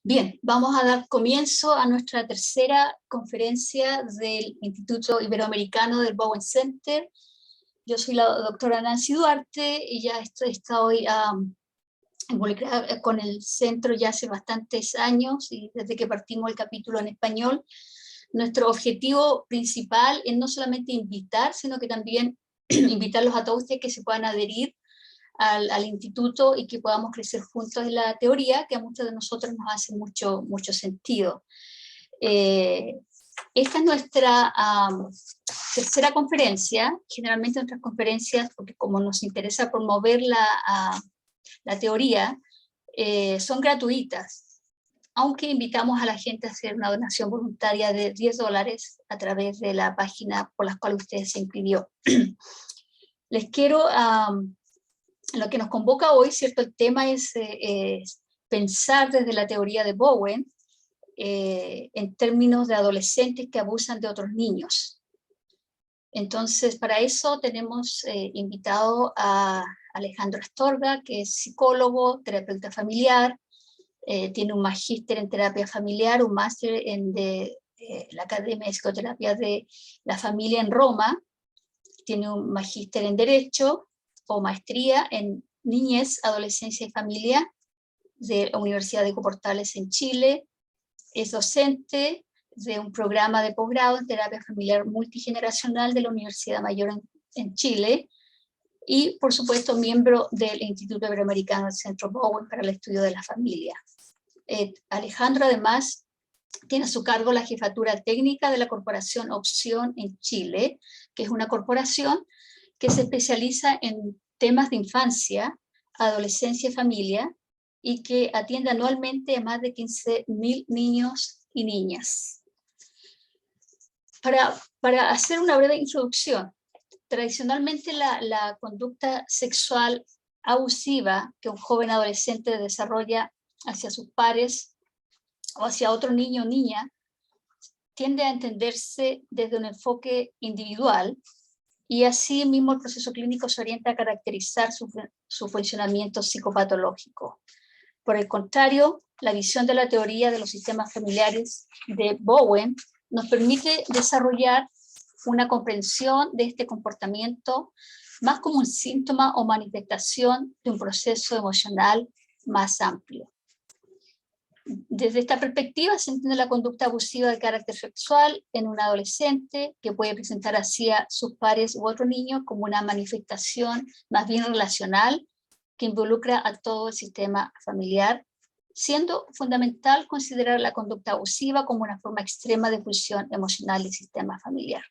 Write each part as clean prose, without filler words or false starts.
Bien, vamos a dar comienzo a nuestra tercera conferencia del Instituto Iberoamericano del Bowen Center. Yo soy la doctora Nancy Duarte y ya estoy involucrada con el centro ya hace bastantes años y desde que partimos el capítulo en español. Nuestro objetivo principal es no solamente invitar, sino que también invitarlos a todos ustedes que se puedan adherir al instituto y que podamos crecer juntos en la teoría, que a muchos de nosotros nos hace mucho sentido. Esta es nuestra tercera conferencia. Generalmente nuestras conferencias, porque como nos interesa promover la teoría, son gratuitas, aunque invitamos a la gente a hacer una donación voluntaria de $10 a través de la página por la cual ustedes se inscribió. Les quiero... lo que nos convoca hoy, ¿cierto? El tema es pensar desde la teoría de Bowen en términos de adolescentes que abusan de otros niños. Entonces, para eso tenemos invitado a Alejandro Astorga, que es psicólogo, terapeuta familiar, tiene un magíster en terapia familiar, un máster en la Academia de Psicoterapia de la Familia en Roma, tiene un magíster en Derecho, o maestría en Niñez, Adolescencia y Familia de la Universidad de Eco Portales en Chile. Es docente de un programa de posgrado en terapia familiar multigeneracional de la Universidad Mayor en Chile y, por supuesto, miembro del Instituto Iberoamericano del Centro Bowen para el Estudio de la Familia. Alejandro, además, tiene a su cargo la jefatura técnica de la Corporación Opción en Chile, que es una corporación que se especializa en temas de infancia, adolescencia y familia, y que atiende anualmente a más de 15.000 niños y niñas. Para hacer una breve introducción, tradicionalmente la conducta sexual abusiva que un joven adolescente desarrolla hacia sus pares o hacia otro niño o niña tiende a entenderse desde un enfoque individual, y así mismo el proceso clínico se orienta a caracterizar su funcionamiento psicopatológico. Por el contrario, la visión de la teoría de los sistemas familiares de Bowen nos permite desarrollar una comprensión de este comportamiento más como un síntoma o manifestación de un proceso emocional más amplio. Desde esta perspectiva se entiende la conducta abusiva de carácter sexual en un adolescente que puede presentar hacia sus pares u otro niño como una manifestación más bien relacional que involucra a todo el sistema familiar, siendo fundamental considerar la conducta abusiva como una forma extrema de función emocional del sistema familiar.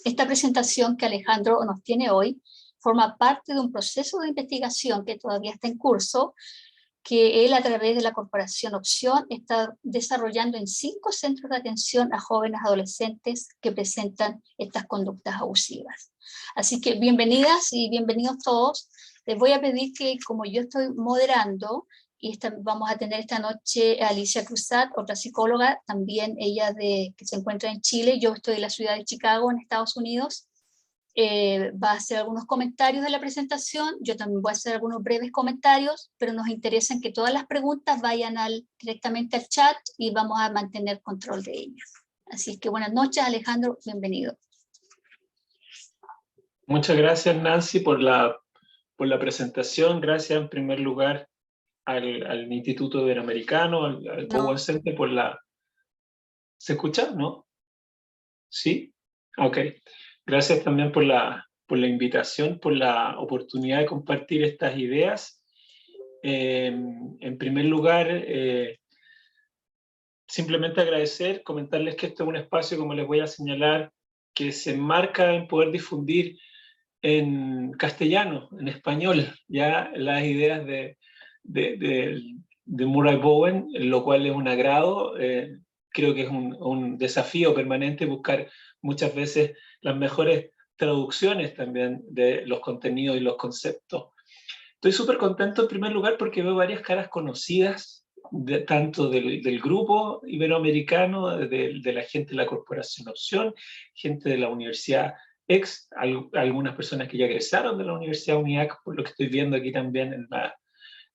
Esta presentación que Alejandro nos tiene hoy forma parte de un proceso de investigación que todavía está en curso, que él a través de la Corporación Opción está desarrollando en 5 centros de atención a jóvenes adolescentes que presentan estas conductas abusivas. Así que bienvenidas y bienvenidos todos. Les voy a pedir que, como yo estoy moderando, y vamos a tener esta noche a Alicia Cruzat, otra psicóloga, también ella que se encuentra en Chile, yo estoy en la ciudad de Chicago, en Estados Unidos. Va a hacer algunos comentarios de la presentación, yo también voy a hacer algunos breves comentarios, pero nos interesa que todas las preguntas vayan directamente al chat y vamos a mantener control de ellas. Así que buenas noches, Alejandro, bienvenido. Muchas gracias, Nancy, por la presentación. Gracias en primer lugar al Instituto Iberoamericano, al Bowen Center por la... ¿Se escucha? ¿No? ¿Sí? Ok. Gracias también por la invitación, por la oportunidad de compartir estas ideas. En primer lugar, simplemente agradecer, comentarles que este es un espacio, como les voy a señalar, que se enmarca en poder difundir en castellano, en español, ya las ideas de Murray Bowen, lo cual es un agrado. Creo que es un desafío permanente buscar muchas veces las mejores traducciones también de los contenidos y los conceptos. Estoy súper contento en primer lugar porque veo varias caras conocidas, tanto del grupo iberoamericano, de la gente de la Corporación Opción, gente de la Universidad algunas personas que ya egresaron de la Universidad UNIAC, por lo que estoy viendo aquí también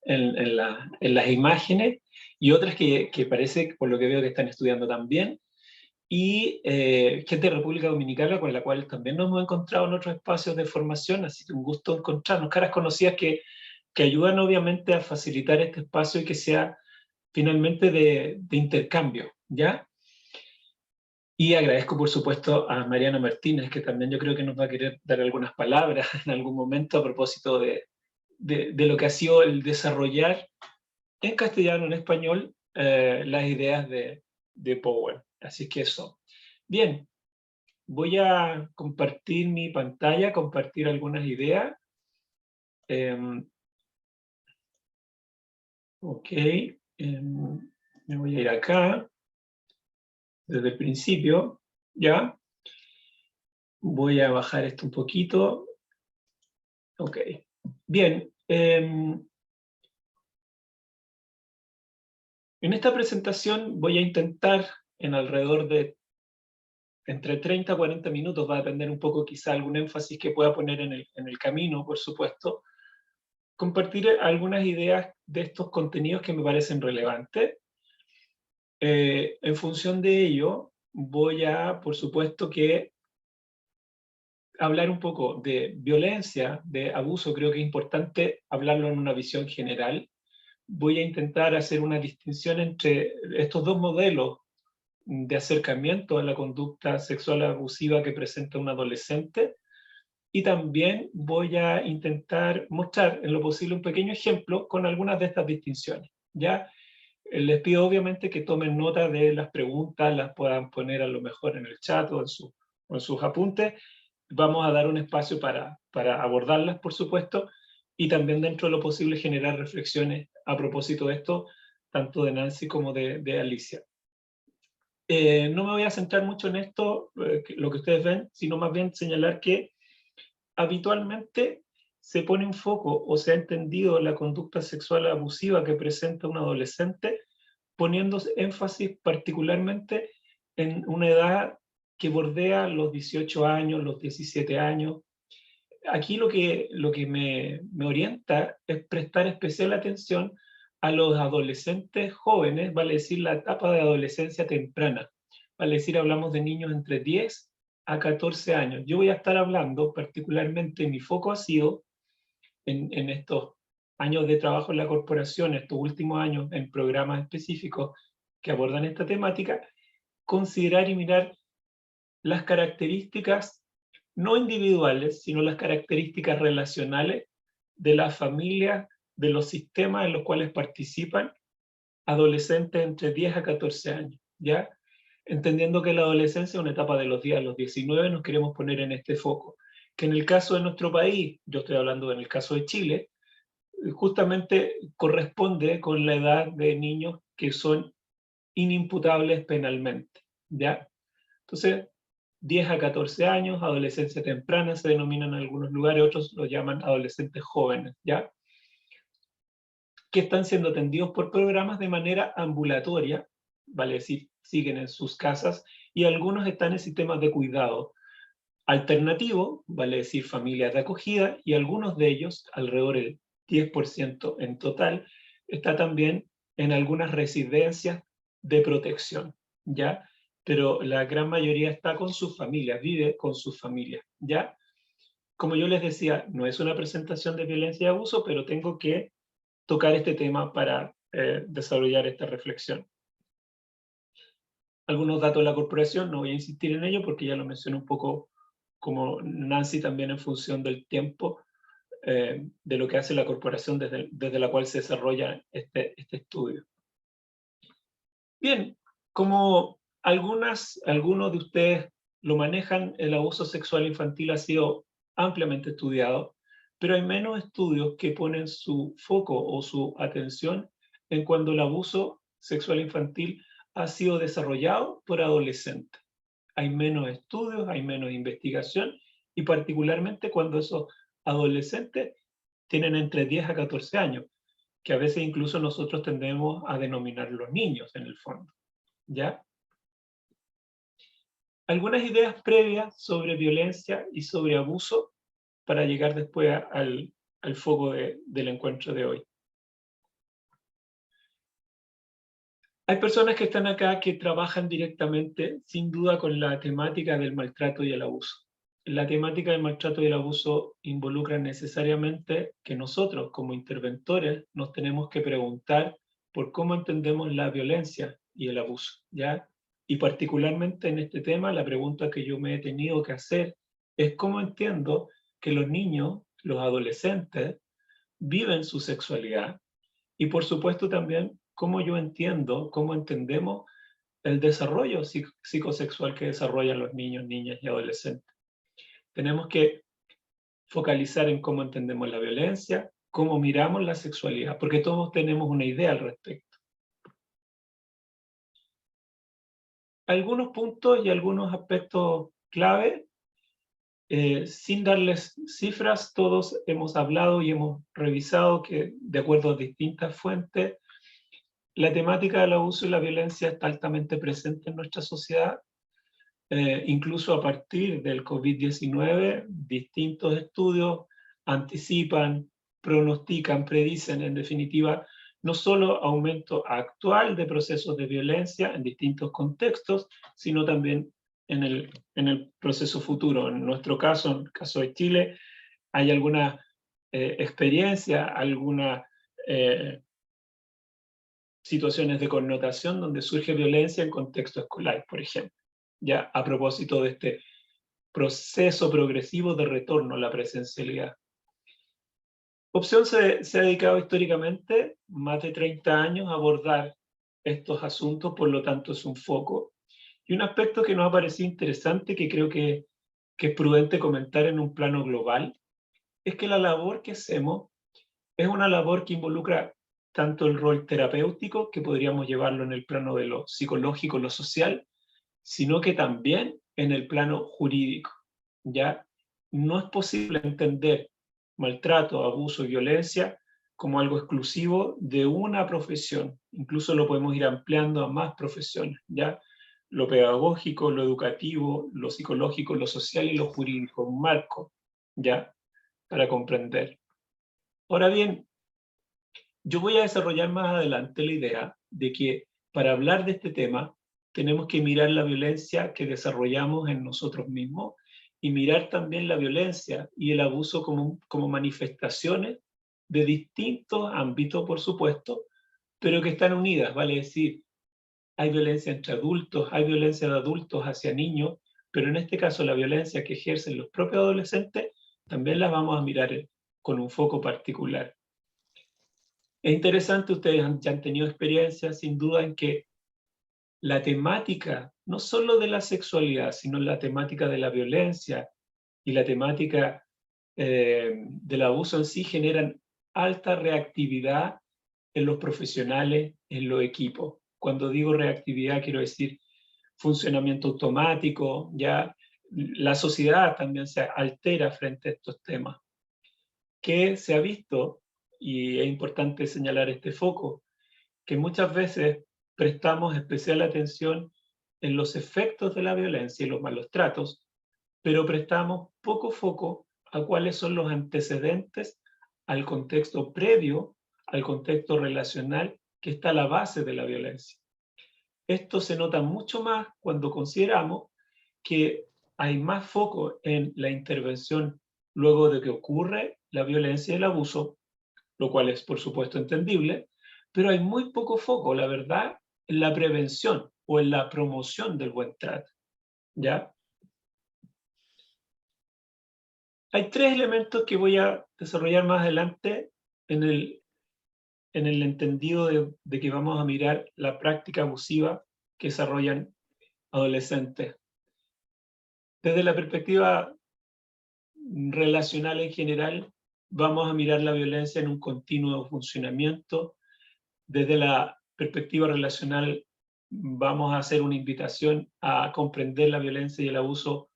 en las imágenes, y otras que parece, por lo que veo, que están estudiando también, y gente de República Dominicana con la cual también nos hemos encontrado en otros espacios de formación, así que un gusto encontrarnos, caras conocidas que ayudan obviamente a facilitar este espacio y que sea finalmente de intercambio, ¿ya? Y agradezco, por supuesto, a Mariana Martínez, que también yo creo que nos va a querer dar algunas palabras en algún momento a propósito de lo que ha sido el desarrollar en castellano, en español, las ideas de Power. Así que eso. Bien, voy a compartir mi pantalla, compartir algunas ideas. Ok, me voy a ir acá, desde el principio, ¿ya? Voy a bajar esto un poquito. Ok, bien. En esta presentación voy a intentar, en alrededor de entre 30 a 40 minutos, va a depender un poco quizá algún énfasis que pueda poner en el camino, por supuesto, compartir algunas ideas de estos contenidos que me parecen relevantes. En función de ello, voy a, por supuesto, que hablar un poco de violencia, de abuso. Creo que es importante hablarlo en una visión general. Voy a intentar hacer una distinción entre estos dos modelos de acercamiento a la conducta sexual abusiva que presenta un adolescente, y también voy a intentar mostrar en lo posible un pequeño ejemplo con algunas de estas distinciones. ¿Ya? Les pido obviamente que tomen nota de las preguntas, las puedan poner a lo mejor en el chat o en sus apuntes. Vamos a dar un espacio para abordarlas, por supuesto, y también dentro de lo posible generar reflexiones a propósito de esto, tanto de Nancy como de Alicia. No me voy a centrar mucho en esto, lo que ustedes ven, sino más bien señalar que habitualmente se pone en foco o se ha entendido la conducta sexual abusiva que presenta un adolescente, poniendo énfasis particularmente en una edad que bordea los 18 años, los 17 años. Aquí lo que me orienta es prestar especial atención a los adolescentes jóvenes, vale decir la etapa de adolescencia temprana. Vale decir, hablamos de niños entre 10 a 14 años. Yo voy a estar hablando, particularmente mi foco ha sido en estos años de trabajo en la corporación, estos últimos años en programas específicos que abordan esta temática, considerar y mirar las características no individuales, sino las características relacionales de las familias, de los sistemas en los cuales participan adolescentes entre 10 a 14 años, ¿ya? Entendiendo que la adolescencia es una etapa de los 10 a los 19, nos queremos poner en este foco. Que en el caso de nuestro país, yo estoy hablando en el caso de Chile, justamente corresponde con la edad de niños que son inimputables penalmente, ¿ya? Entonces, 10 a 14 años, adolescencia temprana, se denominan en algunos lugares, otros lo llaman adolescentes jóvenes, ¿ya? Que están siendo atendidos por programas de manera ambulatoria, vale decir, siguen en sus casas, y algunos están en sistemas de cuidado alternativo, vale decir, familias de acogida, y algunos de ellos, alrededor del 10% en total, está también en algunas residencias de protección, ¿ya? Pero la gran mayoría está con sus familias, vive con sus familias, ¿ya? Como yo les decía, no es una presentación de violencia y abuso, pero tengo que tocar este tema para desarrollar esta reflexión. Algunos datos de la corporación, no voy a insistir en ello porque ya lo mencioné un poco como Nancy también en función del tiempo de lo que hace la corporación desde la cual se desarrolla este estudio. Bien, como algunos de ustedes lo manejan, el abuso sexual infantil ha sido ampliamente estudiado, pero hay menos estudios que ponen su foco o su atención en cuando el abuso sexual infantil ha sido desarrollado por adolescentes. Hay menos estudios, hay menos investigación, y particularmente cuando esos adolescentes tienen entre 10 a 14 años, que a veces incluso nosotros tendemos a denominar los niños en el fondo, ¿ya? Algunas ideas previas sobre violencia y sobre abuso para llegar después al foco del encuentro de hoy. Hay personas que están acá que trabajan directamente, sin duda, con la temática del maltrato y el abuso. La temática del maltrato y el abuso involucra necesariamente que nosotros, como interventores, nos tenemos que preguntar por cómo entendemos la violencia y el abuso, ¿ya? Y particularmente en este tema, la pregunta que yo me he tenido que hacer es cómo entiendo que los niños, los adolescentes, viven su sexualidad. Y por supuesto también cómo yo entiendo, cómo entendemos el desarrollo psicosexual que desarrollan los niños, niñas y adolescentes. Tenemos que focalizar en cómo entendemos la violencia, cómo miramos la sexualidad, porque todos tenemos una idea al respecto. Algunos puntos y algunos aspectos clave, sin darles cifras, todos hemos hablado y hemos revisado que, de acuerdo a distintas fuentes, la temática del abuso y la violencia está altamente presente en nuestra sociedad. Incluso a partir del COVID-19, distintos estudios anticipan, pronostican, predicen, en definitiva, no solo aumento actual de procesos de violencia en distintos contextos, sino también en el proceso futuro. En nuestro caso, en el caso de Chile, hay alguna experiencia, alguna situaciones de connotación donde surge violencia en contexto escolar, por ejemplo, ya a propósito de este proceso progresivo de retorno a la presencialidad. Opción se ha dedicado históricamente más de 30 años a abordar estos asuntos, por lo tanto es un foco. Y un aspecto que nos ha parecido interesante, que creo que es prudente comentar en un plano global, es que la labor que hacemos es una labor que involucra tanto el rol terapéutico, que podríamos llevarlo en el plano de lo psicológico, lo social, sino que también en el plano jurídico, ¿ya? No es posible entender maltrato, abuso y violencia como algo exclusivo de una profesión. Incluso lo podemos ir ampliando a más profesiones, ¿ya? Lo pedagógico, lo educativo, lo psicológico, lo social y lo jurídico, un marco, ¿ya? Para comprender. Ahora bien, yo voy a desarrollar más adelante la idea de que para hablar de este tema tenemos que mirar la violencia que desarrollamos en nosotros mismos y mirar también la violencia y el abuso como manifestaciones de distintos ámbitos, por supuesto, pero que están unidas, vale decir, hay violencia entre adultos, hay violencia de adultos hacia niños, pero en este caso la violencia que ejercen los propios adolescentes también la vamos a mirar con un foco particular. Es interesante, ustedes ya han tenido experiencia sin duda en que la temática, no solo de la sexualidad, sino la temática de la violencia y la temática del abuso en sí generan alta reactividad en los profesionales, en los equipos. Cuando digo reactividad quiero decir funcionamiento automático, ya la sociedad también se altera frente a estos temas. ¿Qué se ha visto? Y es importante señalar este foco, que muchas veces prestamos especial atención en los efectos de la violencia y los malos tratos, pero prestamos poco foco a cuáles son los antecedentes al contexto previo, al contexto relacional que está a la base de la violencia. Esto se nota mucho más cuando consideramos que hay más foco en la intervención luego de que ocurre la violencia y el abuso, lo cual es por supuesto entendible, pero hay muy poco foco, la verdad, en la prevención o en la promoción del buen trato, ¿ya? Hay tres elementos que voy a desarrollar más adelante en el entendido de que vamos a mirar la práctica abusiva que desarrollan adolescentes. Desde la perspectiva relacional en general, vamos a mirar la violencia en un continuo funcionamiento. Desde la perspectiva relacional, vamos a hacer una invitación a comprender la violencia y el abuso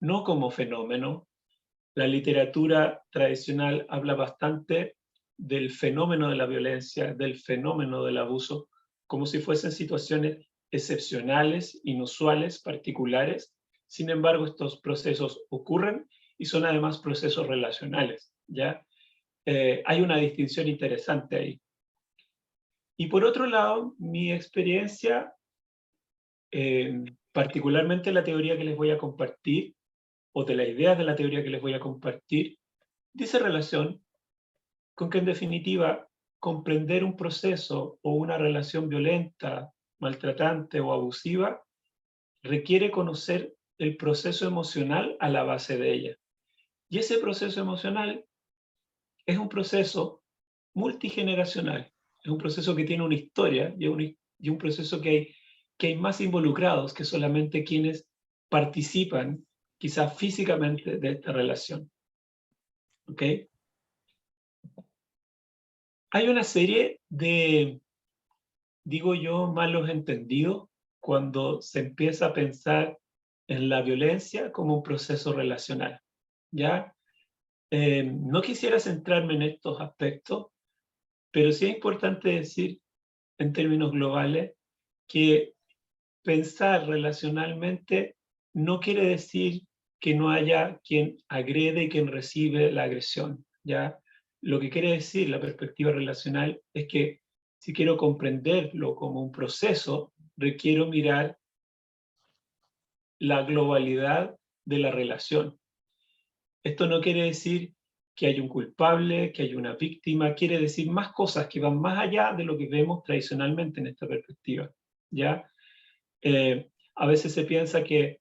no como fenómeno. La literatura tradicional habla bastante del fenómeno de la violencia, del fenómeno del abuso, como si fuesen situaciones excepcionales, inusuales, particulares. Sin embargo, estos procesos ocurren y son además procesos relacionales, ¿ya? Hay una distinción interesante ahí. Y por otro lado, mi experiencia, particularmente la teoría que les voy a compartir, o de las ideas de la teoría que les voy a compartir, dice relación con que en definitiva comprender un proceso o una relación violenta, maltratante o abusiva requiere conocer el proceso emocional a la base de ella. Y ese proceso emocional es un proceso multigeneracional, es un proceso que tiene una historia y un proceso que hay más involucrados que solamente quienes participan, quizás físicamente, de esta relación. ¿Ok? Hay una serie de, digo yo, malos entendidos cuando se empieza a pensar en la violencia como un proceso relacional, ¿ya? No quisiera centrarme en estos aspectos, pero sí es importante decir, en términos globales, que pensar relacionalmente no quiere decir que no haya quien agrede y quien recibe la agresión, ¿ya? Lo que quiere decir la perspectiva relacional es que si quiero comprenderlo como un proceso, requiero mirar la globalidad de la relación. Esto no quiere decir que hay un culpable, que hay una víctima, quiere decir más cosas que van más allá de lo que vemos tradicionalmente en esta perspectiva, ¿ya? A veces se piensa que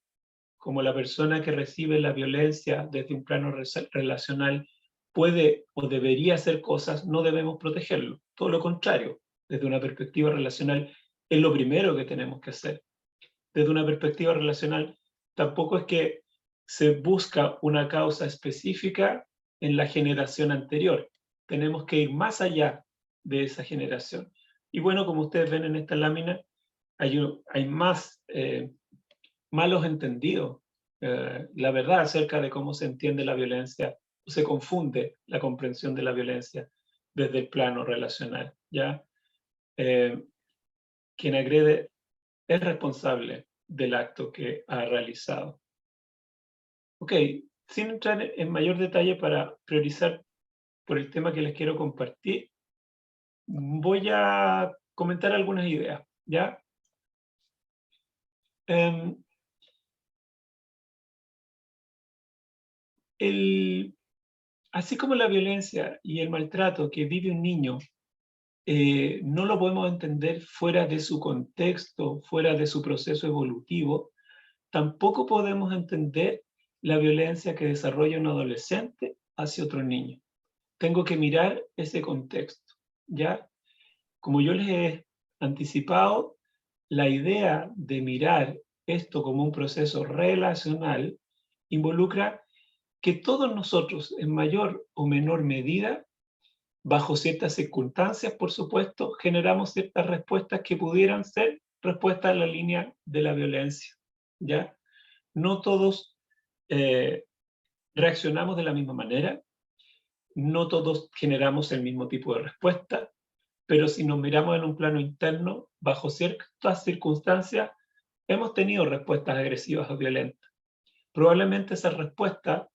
como la persona que recibe la violencia desde un plano relacional puede o debería hacer cosas, no debemos protegerlo. Todo lo contrario, desde una perspectiva relacional es lo primero que tenemos que hacer. Desde una perspectiva relacional, tampoco es que se busca una causa específica en la generación anterior. Tenemos que ir más allá de esa generación. Y bueno, como ustedes ven en esta lámina, hay más malos entendidos. La verdad acerca de cómo se entiende la violencia, o se confunde la comprensión de la violencia desde el plano relacional, ¿ya? Quien agrede es responsable del acto que ha realizado. Ok, sin entrar en mayor detalle para priorizar por el tema que les quiero compartir, voy a comentar algunas ideas, ¿ya? Así como la violencia y el maltrato que vive un niño no lo podemos entender fuera de su contexto, fuera de su proceso evolutivo, tampoco podemos entender la violencia que desarrolla un adolescente hacia otro niño. Tengo que mirar ese contexto, ¿ya? Como yo les he anticipado, la idea de mirar esto como un proceso relacional involucra que todos nosotros, en mayor o menor medida, bajo ciertas circunstancias, por supuesto, generamos ciertas respuestas que pudieran ser respuestas a la línea de la violencia, ¿ya? No todos reaccionamos de la misma manera, no todos generamos el mismo tipo de respuesta, pero si nos miramos en un plano interno, bajo ciertas circunstancias, hemos tenido respuestas agresivas o violentas. Probablemente esas respuestas,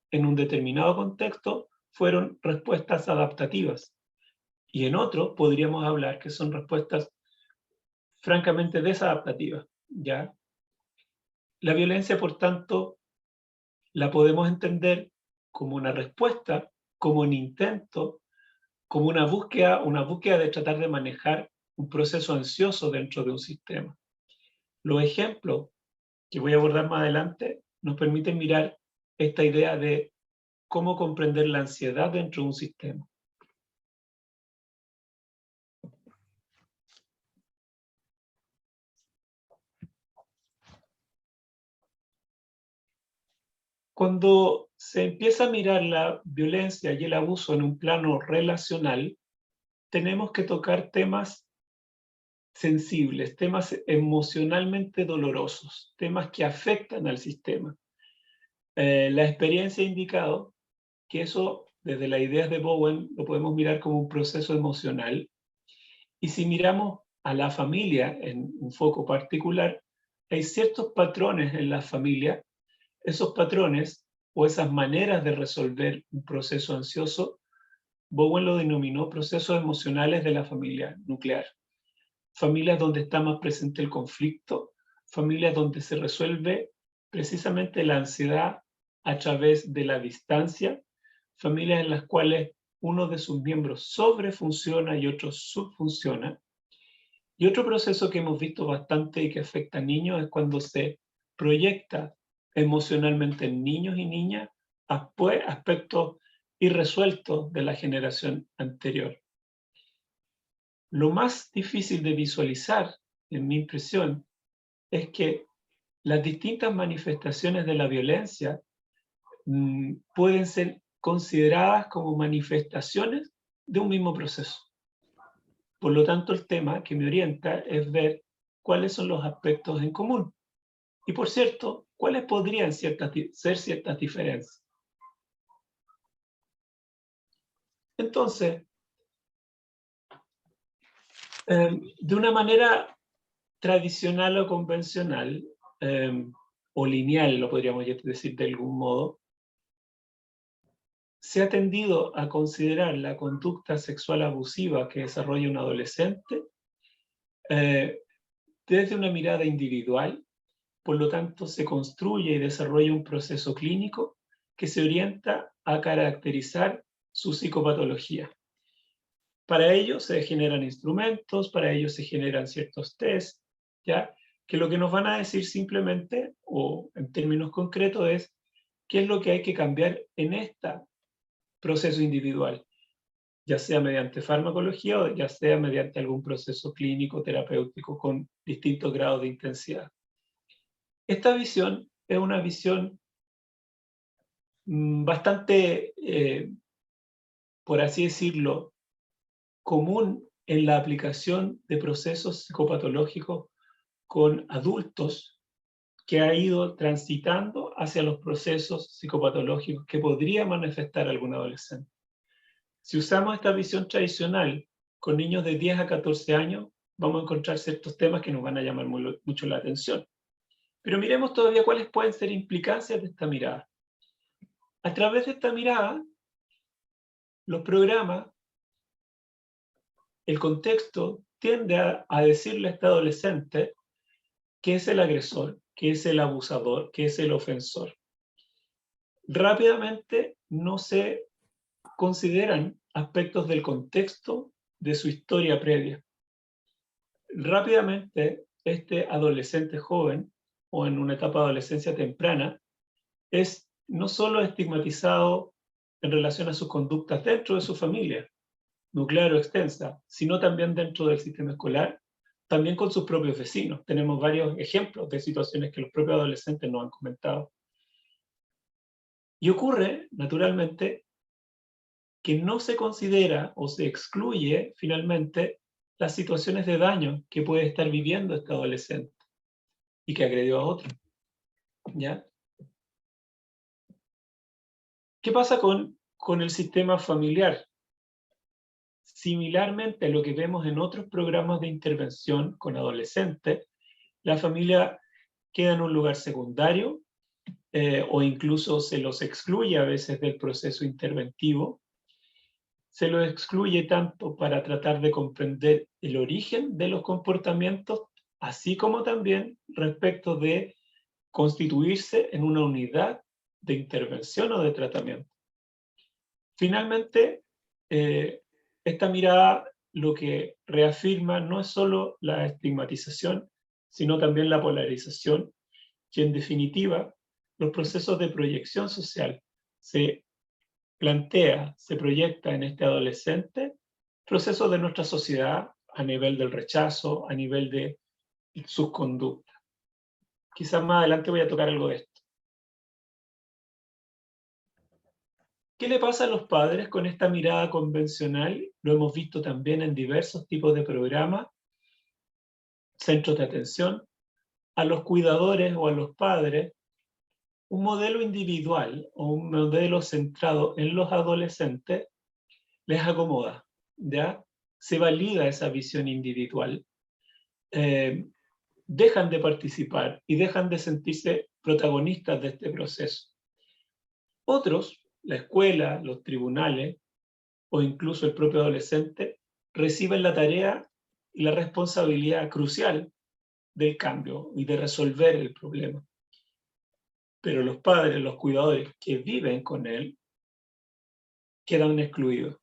en un determinado contexto, fueron respuestas adaptativas. Y en otro podríamos hablar que son respuestas francamente desadaptativas, ¿ya? La violencia, por tanto, la podemos entender como una respuesta, como un intento, como una búsqueda de tratar de manejar un proceso ansioso dentro de un sistema. Los ejemplos que voy a abordar más adelante nos permiten mirar esta idea de cómo comprender la ansiedad dentro de un sistema. Cuando se empieza a mirar la violencia y el abuso en un plano relacional, tenemos que tocar temas sensibles, temas emocionalmente dolorosos, temas que afectan al sistema. La experiencia ha indicado que eso, desde las ideas de Bowen, lo podemos mirar como un proceso emocional. Y si miramos a la familia en un foco particular, hay ciertos patrones en la familia. Esos patrones o esas maneras de resolver un proceso ansioso, Bowen lo denominó procesos emocionales de la familia nuclear, familias donde está más presente el conflicto, familias donde se resuelve precisamente la ansiedad a través de la distancia, familias en las cuales uno de sus miembros sobrefunciona y otro subfunciona. Y otro proceso que hemos visto bastante y que afecta a niños es cuando se proyecta emocionalmente en niños y niñas aspectos irresueltos de la generación anterior. Lo más difícil de visualizar, en mi impresión, es que las distintas manifestaciones de la violencia pueden ser consideradas como manifestaciones de un mismo proceso. Por lo tanto, el tema que me orienta es ver cuáles son los aspectos en común. Y por cierto, cuáles podrían ser ciertas diferencias. Entonces, de una manera tradicional o convencional, o lineal, lo podríamos decir de algún modo, se ha tendido a considerar la conducta sexual abusiva que desarrolla un adolescente desde una mirada individual. Por lo tanto, se construye y desarrolla un proceso clínico que se orienta a caracterizar su psicopatología. Para ello se generan instrumentos, para ello se generan ciertos tests, ¿ya? Que lo que nos van a decir simplemente, o en términos concretos, es qué es lo que hay que cambiar en este proceso individual, ya sea mediante farmacología o ya sea mediante algún proceso clínico, terapéutico, con distintos grados de intensidad. Esta visión es una visión bastante, por así decirlo, común en la aplicación de procesos psicopatológicos con adultos que ha ido transitando hacia los procesos psicopatológicos que podría manifestar algún adolescente. Si usamos esta visión tradicional con niños de 10 a 14 años, vamos a encontrar ciertos temas que nos van a llamar mucho la atención. Pero miremos todavía cuáles pueden ser implicancias de esta mirada. A través de esta mirada, los programas, el contexto tiende a decirle a este adolescente qué es el agresor, qué es el abusador, qué es el ofensor. Rápidamente no se consideran aspectos del contexto de su historia previa. Rápidamente este adolescente joven o en una etapa de adolescencia temprana es no solo estigmatizado en relación a sus conductas dentro de su familia, nuclear o extensa, sino también dentro del sistema escolar, también con sus propios vecinos. Tenemos varios ejemplos de situaciones que los propios adolescentes nos han comentado. Y ocurre, naturalmente, que no se considera o se excluye finalmente las situaciones de daño que puede estar viviendo este adolescente y que agredió a otro. ¿Ya? ¿Qué pasa con el sistema familiar? Similarmente a lo que vemos en otros programas de intervención con adolescentes, la familia queda en un lugar secundario o incluso se los excluye a veces del proceso interventivo. Se los excluye tanto para tratar de comprender el origen de los comportamientos, así como también respecto de constituirse en una unidad de intervención o de tratamiento. Finalmente, esta mirada lo que reafirma no es solo la estigmatización, sino también la polarización, que en definitiva los procesos de proyección social se proyecta en este adolescente procesos de nuestra sociedad a nivel del rechazo, a nivel de sus conductas. Quizás más adelante voy a tocar algo de esto. ¿Qué le pasa a los padres con esta mirada convencional? Lo hemos visto también en diversos tipos de programas, centros de atención, a los cuidadores o a los padres. Un modelo individual o un modelo centrado en los adolescentes les acomoda, ¿ya? Se valida esa visión individual. Dejan de participar y dejan de sentirse protagonistas de este proceso. Otros, la escuela, los tribunales o incluso el propio adolescente, reciben la tarea y la responsabilidad crucial del cambio y de resolver el problema. Pero los padres, los cuidadores que viven con él, quedan excluidos.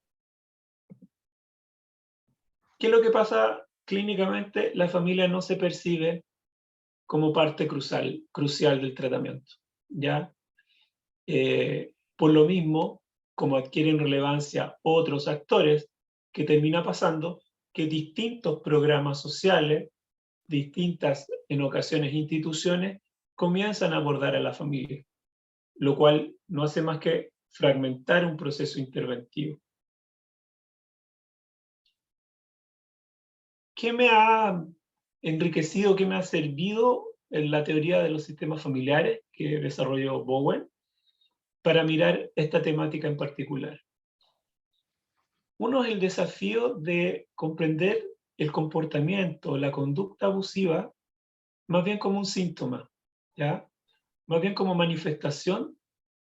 ¿Qué es lo que pasa clínicamente? La familia no se percibe como parte crucial del tratamiento, ¿ya? Por lo mismo, como adquieren relevancia otros actores, que termina pasando que distintos programas sociales, distintas, en ocasiones, instituciones, comienzan a abordar a la familia, lo cual no hace más que fragmentar un proceso interventivo. ¿Qué me ha enriquecido, qué me ha servido en la teoría de los sistemas familiares que desarrolló Bowen para mirar esta temática en particular? Uno es el desafío de comprender el comportamiento, la conducta abusiva, más bien como un síntoma, ¿ya? Más bien como manifestación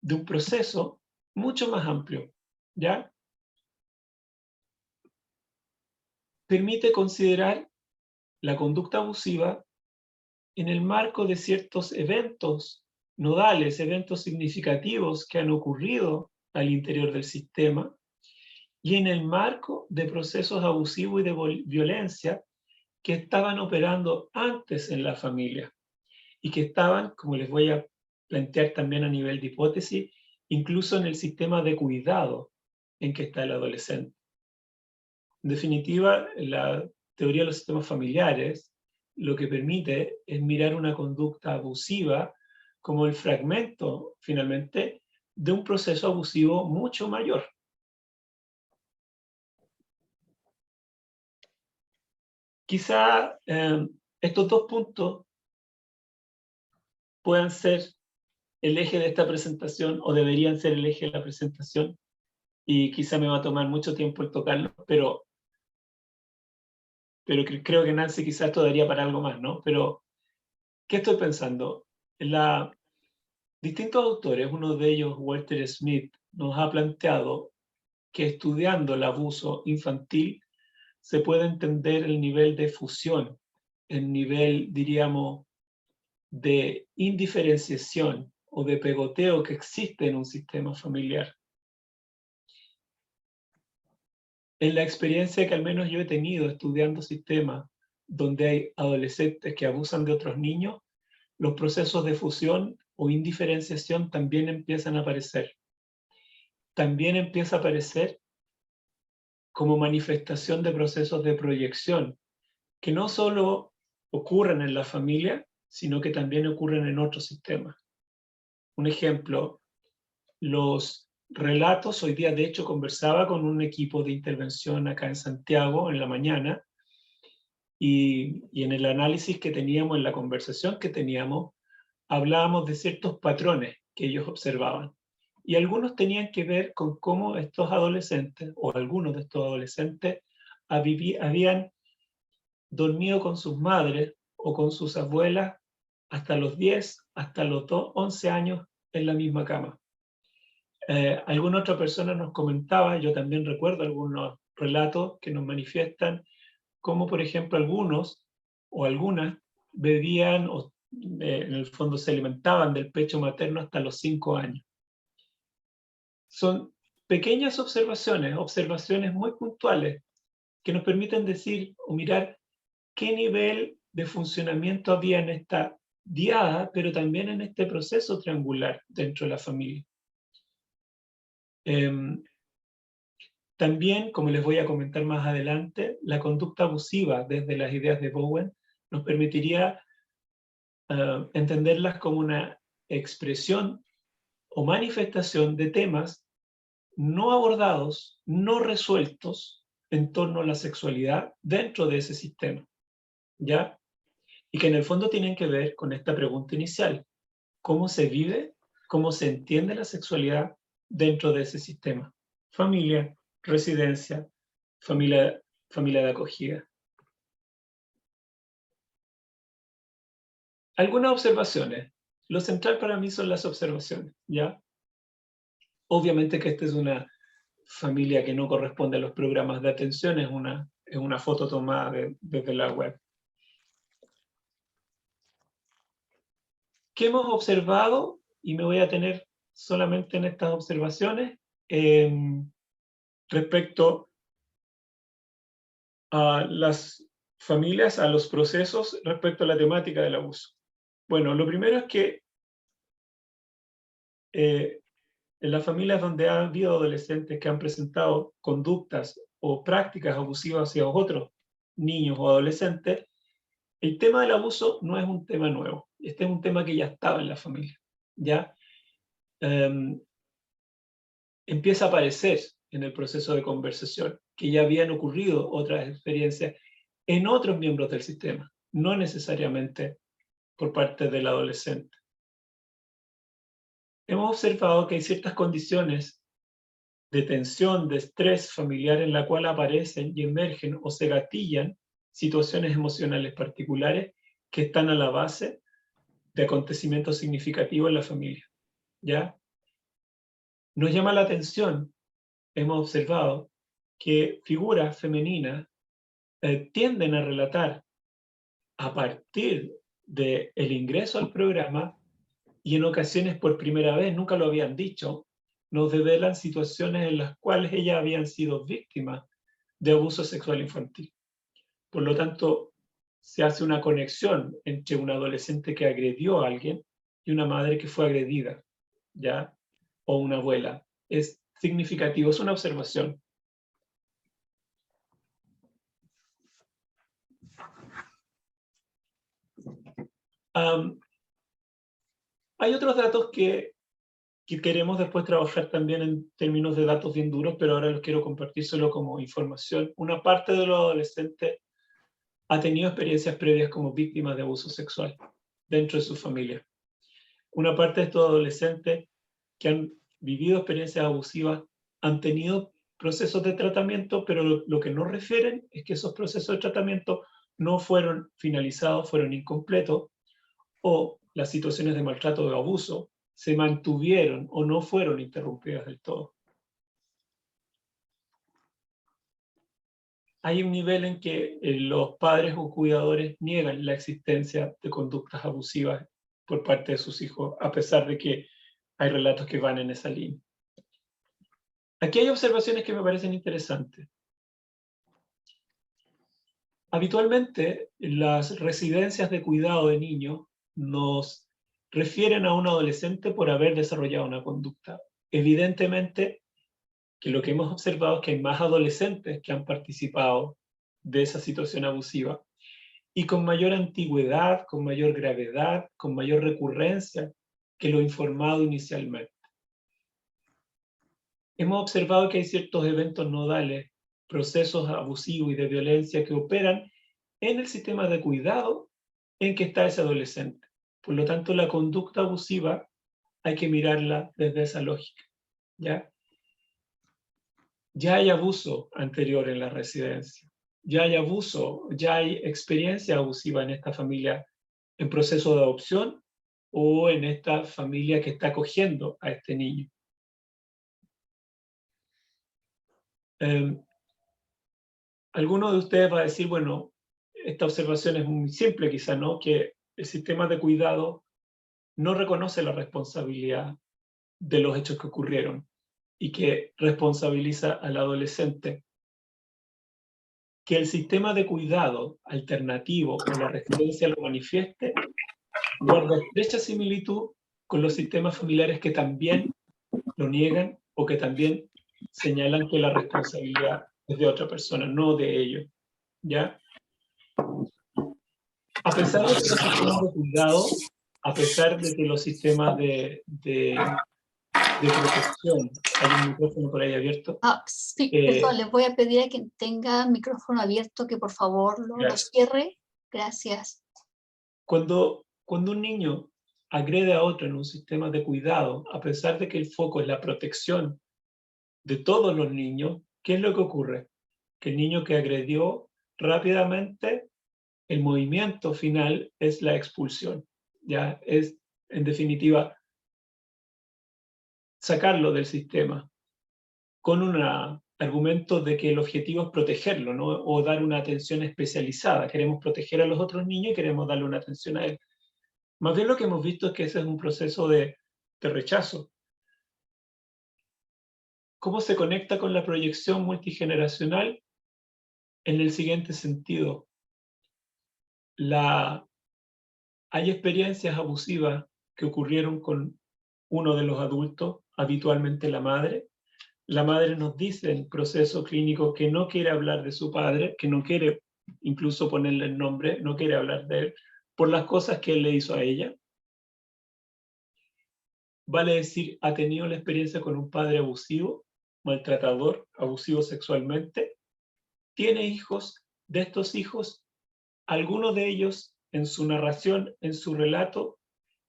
de un proceso mucho más amplio, ¿ya? Permite considerar la conducta abusiva en el marco de ciertos eventos nodales, eventos significativos que han ocurrido al interior del sistema, y en el marco de procesos abusivos y de violencia que estaban operando antes en la familia y que estaban, como les voy a plantear también a nivel de hipótesis, incluso en el sistema de cuidado en que está el adolescente. En definitiva, la teoría de los sistemas familiares lo que permite es mirar una conducta abusiva como el fragmento, finalmente, de un proceso abusivo mucho mayor. Quizá estos dos puntos puedan ser el eje de esta presentación, o deberían ser el eje de la presentación, y quizá me va a tomar mucho tiempo el tocarlo, pero creo que Nancy quizás esto daría para algo más, ¿no? Pero, ¿qué estoy pensando? Distintos autores, uno de ellos, Walter Smith, nos ha planteado que estudiando el abuso infantil se puede entender el nivel de fusión, el nivel, diríamos, de indiferenciación o de pegoteo que existe en un sistema familiar. En la experiencia que al menos yo he tenido estudiando sistemas donde hay adolescentes que abusan de otros niños, los procesos de fusión o indiferenciación también empiezan a aparecer. También empieza a aparecer como manifestación de procesos de proyección, que no solo ocurren en la familia, sino que también ocurren en otros sistemas. Un ejemplo, los relatos, hoy día de hecho conversaba con un equipo de intervención acá en Santiago en la mañana, y en el análisis que teníamos, en la conversación que teníamos, hablábamos de ciertos patrones que ellos observaban. Y algunos tenían que ver con cómo estos adolescentes, o algunos de estos adolescentes, habían dormido con sus madres o con sus abuelas hasta los 10, hasta los 11 años en la misma cama. Alguna otra persona nos comentaba, yo también recuerdo algunos relatos que nos manifiestan cómo, por ejemplo, algunos o algunas bebían o en el fondo se alimentaban del pecho materno hasta los 5 años. Son pequeñas observaciones muy puntuales que nos permiten decir o mirar qué nivel de funcionamiento había en esta diada, pero también en este proceso triangular dentro de la familia. También, como les voy a comentar más adelante, la conducta abusiva desde las ideas de Bowen nos permitiría entenderlas como una expresión o manifestación de temas no abordados, no resueltos en torno a la sexualidad dentro de ese sistema, ¿ya? Y que en el fondo tienen que ver con esta pregunta inicial: ¿cómo se vive, cómo se entiende la sexualidad dentro de ese sistema? Familia, residencia, familia de acogida. Algunas observaciones. Lo central para mí son las observaciones, ¿ya? Obviamente que esta es una familia que no corresponde a los programas de atención, es una es una foto tomada desde la web. ¿Qué hemos observado? Y me voy a tener solamente en estas observaciones respecto a las familias, a los procesos, respecto a la temática del abuso. Bueno, lo primero es que en las familias donde ha habido adolescentes que han presentado conductas o prácticas abusivas hacia otros niños o adolescentes, el tema del abuso no es un tema nuevo. Este es un tema que ya estaba en la familia. ¿Ya? Empieza a aparecer en el proceso de conversación, que ya habían ocurrido otras experiencias en otros miembros del sistema, no necesariamente por parte del adolescente. Hemos observado que hay ciertas condiciones de tensión, de estrés familiar en la cual aparecen y emergen o se gatillan situaciones emocionales particulares que están a la base de acontecimientos significativos en la familia. ¿Ya? Nos llama la atención, hemos observado, que figuras femeninas tienden a relatar a partir del ingreso al programa, y en ocasiones por primera vez, nunca lo habían dicho, nos develan situaciones en las cuales ellas habían sido víctimas de abuso sexual infantil. Por lo tanto, se hace una conexión entre un adolescente que agredió a alguien y una madre que fue agredida, ¿ya? O una abuela. Es significativo, es una observación. Hay otros datos que queremos después trabajar también en términos de datos bien duros, pero ahora los quiero compartir solo como información. Una parte de los adolescentes ha tenido experiencias previas como víctimas de abuso sexual dentro de su familia. Una parte de estos adolescentes que han vivido experiencias abusivas han tenido procesos de tratamiento, pero lo que nos refieren es que esos procesos de tratamiento no fueron finalizados, fueron incompletos, o las situaciones de maltrato o de abuso se mantuvieron o no fueron interrumpidas del todo. Hay un nivel en que los padres o cuidadores niegan la existencia de conductas abusivas por parte de sus hijos, a pesar de que hay relatos que van en esa línea. Aquí hay observaciones que me parecen interesantes. Habitualmente, las residencias de cuidado de niños nos refieren a un adolescente por haber desarrollado una conducta. Evidentemente, que lo que hemos observado es que hay más adolescentes que han participado de esa situación abusiva y con mayor antigüedad, con mayor gravedad, con mayor recurrencia que lo informado inicialmente. Hemos observado que hay ciertos eventos nodales, procesos abusivos y de violencia que operan en el sistema de cuidado en que está ese adolescente. Por lo tanto, la conducta abusiva hay que mirarla desde esa lógica, ¿ya? Ya hay abuso anterior en la residencia, ya hay abuso, ya hay experiencia abusiva en esta familia en proceso de adopción o en esta familia que está acogiendo a este niño. Alguno de ustedes va a decir, bueno, esta observación es muy simple quizá, ¿no? Que el sistema de cuidado no reconoce la responsabilidad de los hechos que ocurrieron y que responsabiliza al adolescente. Que el sistema de cuidado alternativo o la residencia lo manifieste, guarda estrecha similitud con los sistemas familiares que también lo niegan o que también señalan que la responsabilidad es de otra persona, no de ellos, ¿ya? A pesar de que los sistemas de cuidado, a pesar de que los sistemas de protección, hay un micrófono por ahí abierto. Sí, perdón, les voy a pedir a quien tenga micrófono abierto que por favor lo cierre. Gracias. Cuando un niño agrede a otro en un sistema de cuidado, a pesar de que el foco es la protección de todos los niños, ¿qué es lo que ocurre? Que el niño que agredió rápidamente, el movimiento final es la expulsión. Ya es, en definitiva, sacarlo del sistema con una argumentos de que el objetivo es protegerlo, ¿no? O dar una atención especializada. Queremos proteger a los otros niños y queremos darle una atención a él. Más bien lo que hemos visto es que ese es un proceso de rechazo. ¿Cómo se conecta con la proyección multigeneracional? En el siguiente sentido. Hay experiencias abusivas que ocurrieron con uno de los adultos, habitualmente la madre. La madre nos dice en proceso clínico que no quiere hablar de su padre, que no quiere incluso ponerle el nombre, no quiere hablar de él, por las cosas que él le hizo a ella. Vale decir, ha tenido la experiencia con un padre abusivo, maltratador, abusivo sexualmente. Tiene hijos. De estos hijos, alguno de ellos, en su narración, en su relato,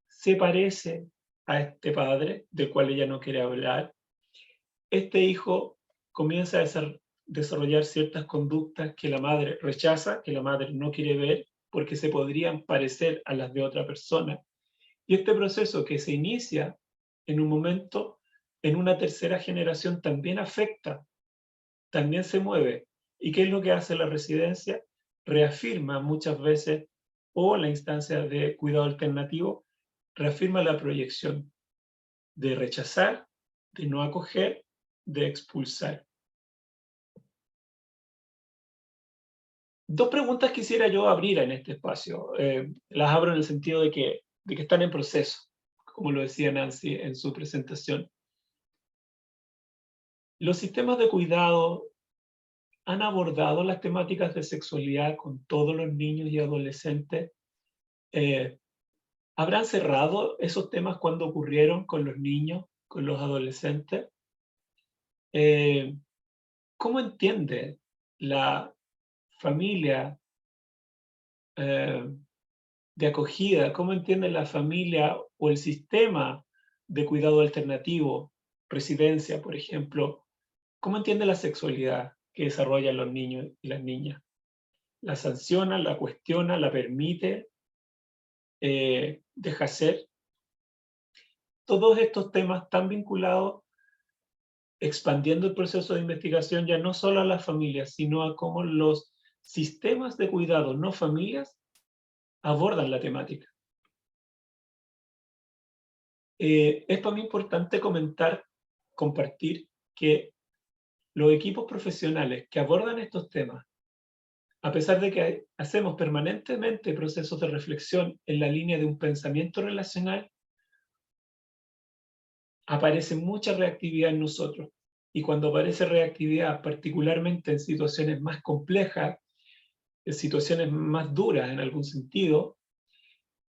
se parece a este padre, del cual ella no quiere hablar. Este hijo comienza a desarrollar ciertas conductas que la madre rechaza, que la madre no quiere ver, porque se podrían parecer a las de otra persona. Y este proceso que se inicia en un momento, en una tercera generación, también afecta, también se mueve. ¿Y qué es lo que hace la residencia? Reafirma muchas veces, o la instancia de cuidado alternativo, reafirma la proyección de rechazar, de no acoger, de expulsar. Dos preguntas quisiera yo abrir en este espacio. Las abro en el sentido de que están en proceso, como lo decía Nancy en su presentación. Los sistemas de cuidado han abordado las temáticas de sexualidad con todos los niños y adolescentes. ¿Habrán cerrado esos temas cuando ocurrieron con los niños, con los adolescentes? ¿Cómo entiende la familia de acogida? ¿Cómo entiende la familia o el sistema de cuidado alternativo, residencia, por ejemplo? ¿Cómo entiende la sexualidad que desarrollan los niños y las niñas? ¿La sanciona, la cuestiona, la permite, deja ser? Todos estos temas están vinculados, expandiendo el proceso de investigación ya no solo a las familias, sino a cómo los sistemas de cuidado, no familias, abordan la temática. Es para mí importante compartir que los equipos profesionales que abordan estos temas, a pesar de que hacemos permanentemente procesos de reflexión en la línea de un pensamiento relacional, aparece mucha reactividad en nosotros. Y cuando aparece reactividad, particularmente en situaciones más complejas, en situaciones más duras en algún sentido,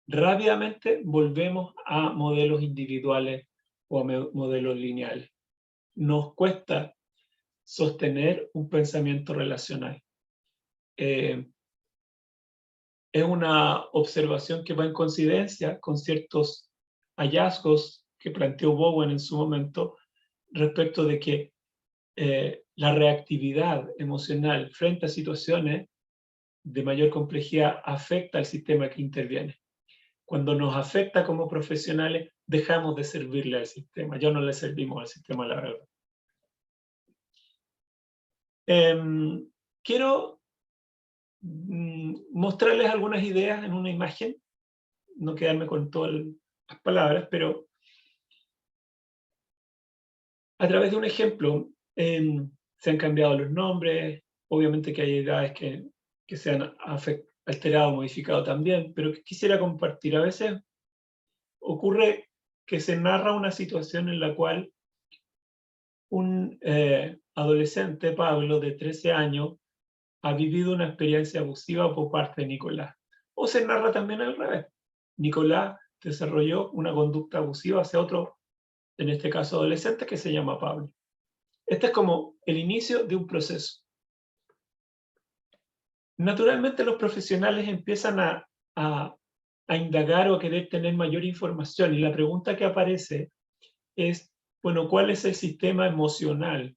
rápidamente volvemos a modelos individuales o a modelos lineales. Nos cuesta sostener un pensamiento relacional. Es una observación que va en coincidencia con ciertos hallazgos que planteó Bowen en su momento respecto de que la reactividad emocional frente a situaciones de mayor complejidad afecta al sistema que interviene. Cuando nos afecta como profesionales, dejamos de servirle al sistema. Ya no le servimos al sistema, la verdad. Quiero mostrarles algunas ideas en una imagen, no quedarme con todas las palabras, pero a través de un ejemplo, se han cambiado los nombres, obviamente que hay edades que se han alterado, modificado también, pero quisiera compartir. A veces ocurre que se narra una situación en la cual un adolescente, Pablo, de 13 años, ha vivido una experiencia abusiva por parte de Nicolás. O se narra también al revés. Nicolás desarrolló una conducta abusiva hacia otro, en este caso adolescente, que se llama Pablo. Este es como el inicio de un proceso. Naturalmente los profesionales empiezan a indagar o a querer tener mayor información, y la pregunta que aparece es, bueno, ¿cuál es el sistema emocional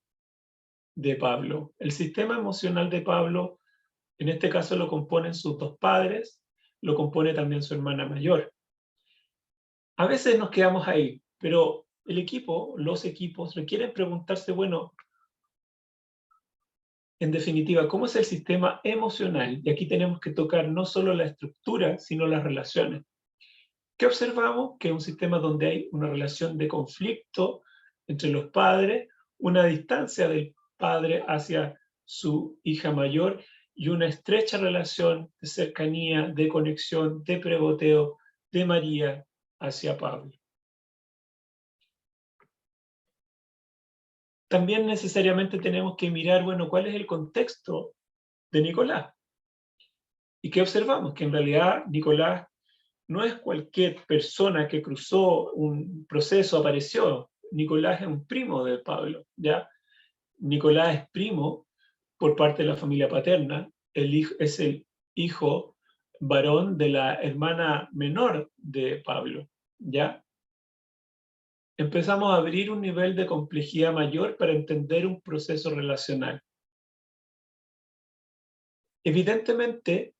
de Pablo? El sistema emocional de Pablo, en este caso, lo componen sus dos padres, lo compone también su hermana mayor. A veces nos quedamos ahí, pero los equipos requieren preguntarse, bueno, En definitiva, ¿cómo es el sistema emocional? Y aquí tenemos que tocar no solo la estructura, sino las relaciones. ¿Qué observamos? Que es un sistema donde hay una relación de conflicto entre los padres, una distancia del padre hacia su hija mayor y una estrecha relación de cercanía, de conexión, de preboteo de María hacia Pablo. También necesariamente tenemos que mirar, bueno, ¿cuál es el contexto de Nicolás? ¿Y qué observamos? Que en realidad Nicolás no es cualquier persona que cruzó un proceso, apareció. Nicolás es un primo de Pablo, ¿ya? Nicolás es primo por parte de la familia paterna, es el hijo varón de la hermana menor de Pablo, ¿ya? Empezamos a abrir un nivel de complejidad mayor para entender un proceso relacional. Evidentemente,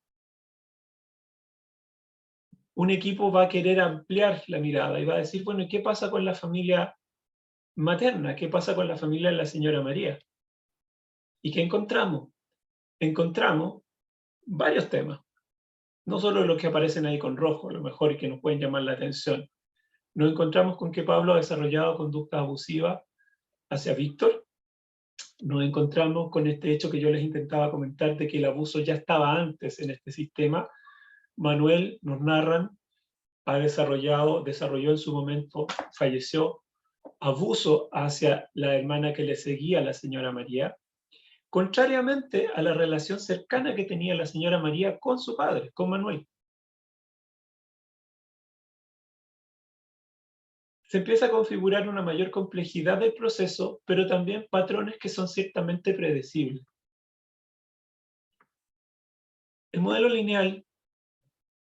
un equipo va a querer ampliar la mirada y va a decir, bueno, ¿y qué pasa con la familia materna? ¿Qué pasa con la familia de la señora María? ¿Y qué encontramos? Encontramos varios temas, no solo los que aparecen ahí con rojo, a lo mejor, y que nos pueden llamar la atención. Nos encontramos con que Pablo ha desarrollado conducta abusiva hacia Víctor. Nos encontramos con este hecho que yo les intentaba comentar de que el abuso ya estaba antes en este sistema. Manuel, nos narran, desarrolló en su momento, falleció, abuso hacia la hermana que le seguía, la señora María, contrariamente a la relación cercana que tenía la señora María con su padre, con Manuel. Se empieza a configurar una mayor complejidad del proceso, pero también patrones que son ciertamente predecibles. El modelo lineal